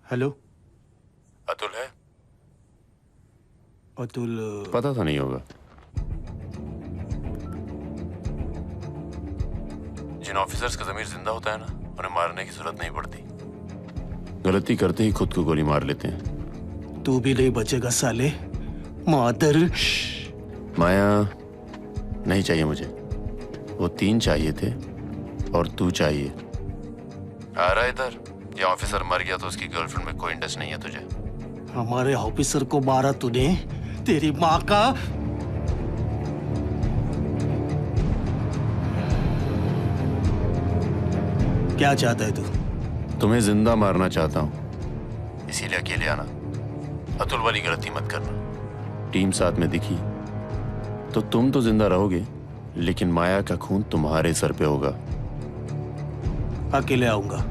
हेलो अतुल है? अतुल पता तो नहीं होगा। जिन ऑफिसर्स का जमीर जिंदा होता है ना, उन्हें मारने की जरूरत नहीं पड़ती। गलती करते ही खुद को गोली मार लेते हैं। तू भी नहीं बचेगा साले। मादर। माया नहीं चाहिए मुझे। वो 3 चाहिए थे और तू चाहिए। आ रहा है इधर। ये ऑफिसर मर गया तो उसकी गर्लफ्रेंड में कोई इंटरेस्ट नहीं है तुझे। हमारे ऑफिसर को मारा तूने, तेरी माँ का। क्या चाहता है तू? तुम्हें जिंदा मारना चाहता हूं, इसीलिए अकेले आना। अतुल वाली गलती मत करना। टीम साथ में दिखी तो तुम तो जिंदा रहोगे, लेकिन माया का खून तुम्हारे सर पे होगा। अकेले आऊंगा।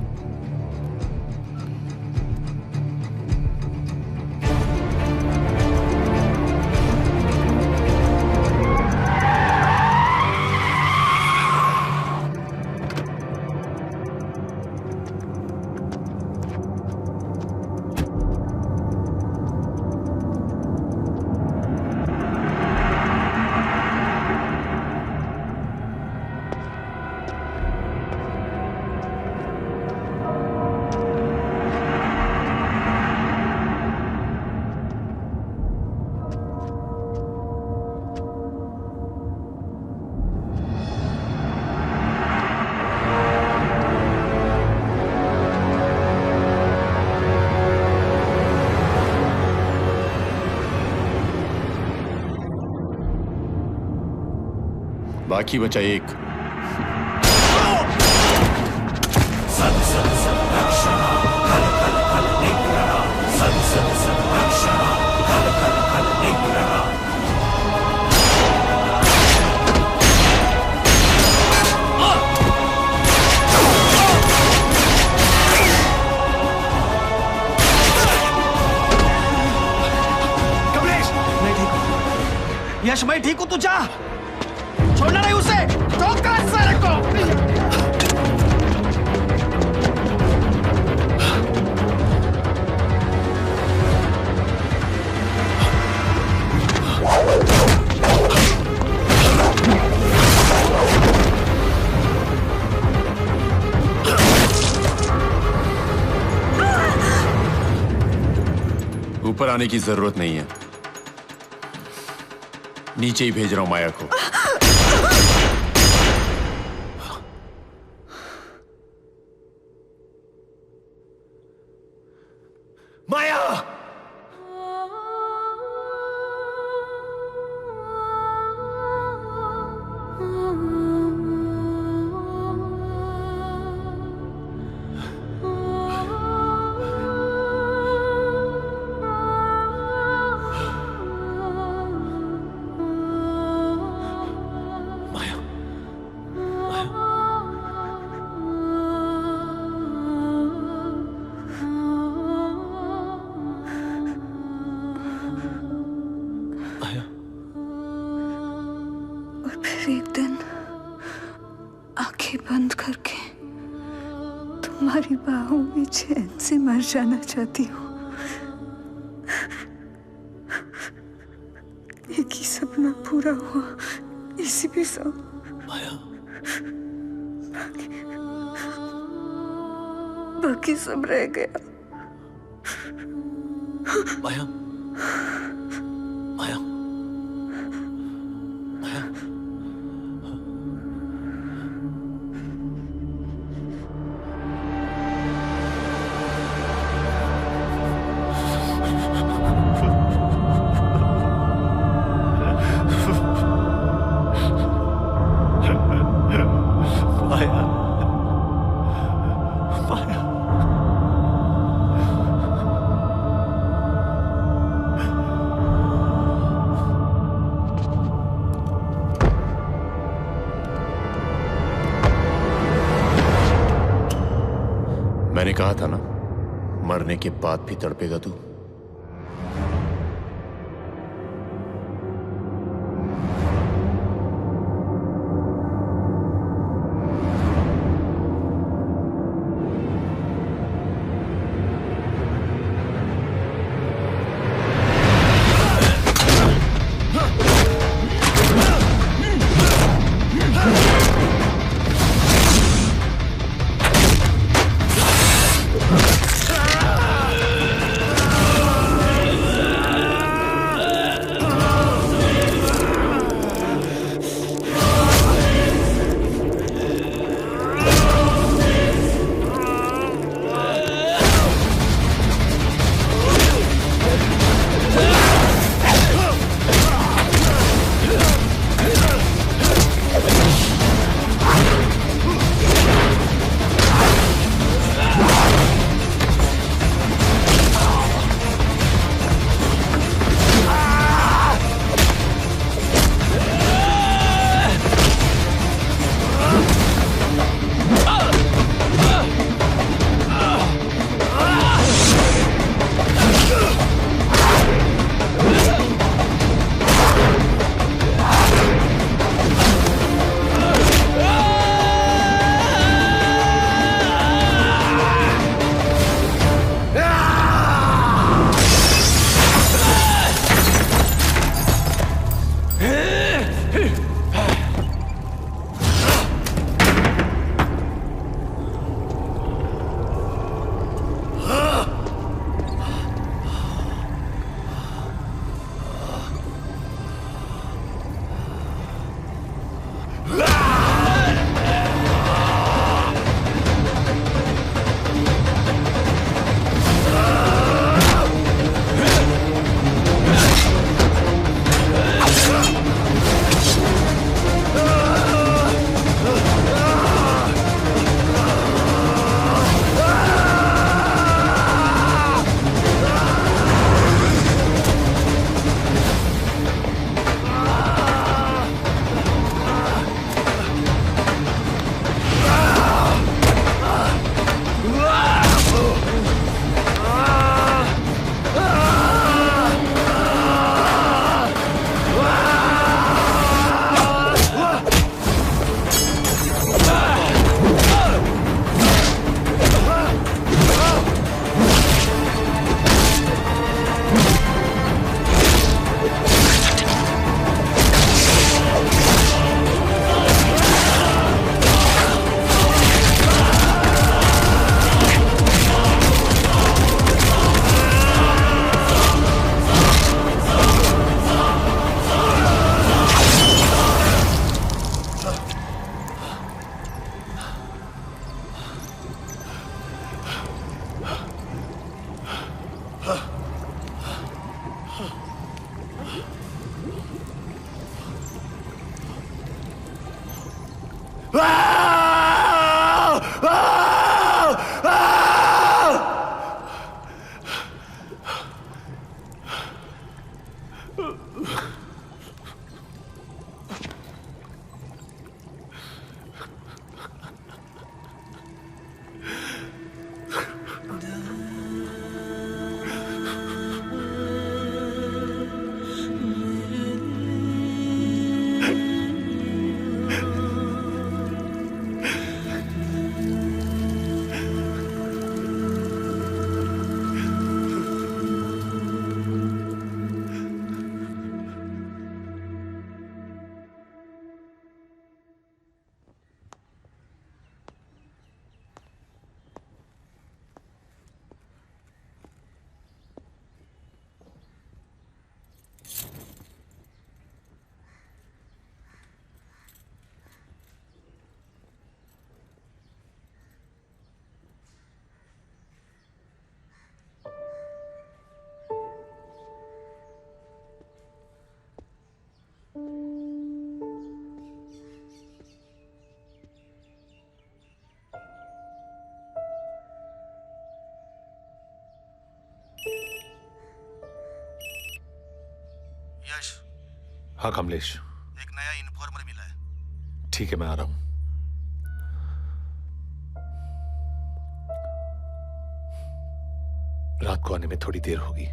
बाकी बचा एक। यश मैं ठीक हूं, तू जा। छोड़ना नहीं उसे। ठोका सारे को। ऊपर आने की जरूरत नहीं है, नीचे ही भेज रहा हूं माया को। माया! एक दिन आंखें बंद करके तुम्हारी बाहों में चैन से मर जाना चाहती हूँ। एक ही सपना पूरा हुआ, इसी भी सब। बाकी सब रह गया। माया, माया, मैंने कहा था ना, मरने के बाद भी तड़पेगा तू। यश, हाँ कमलेश, एक नया इन्फॉर्मर मिला है। ठीक है मैं आ रहा हूं। रात को आने में थोड़ी देर होगी।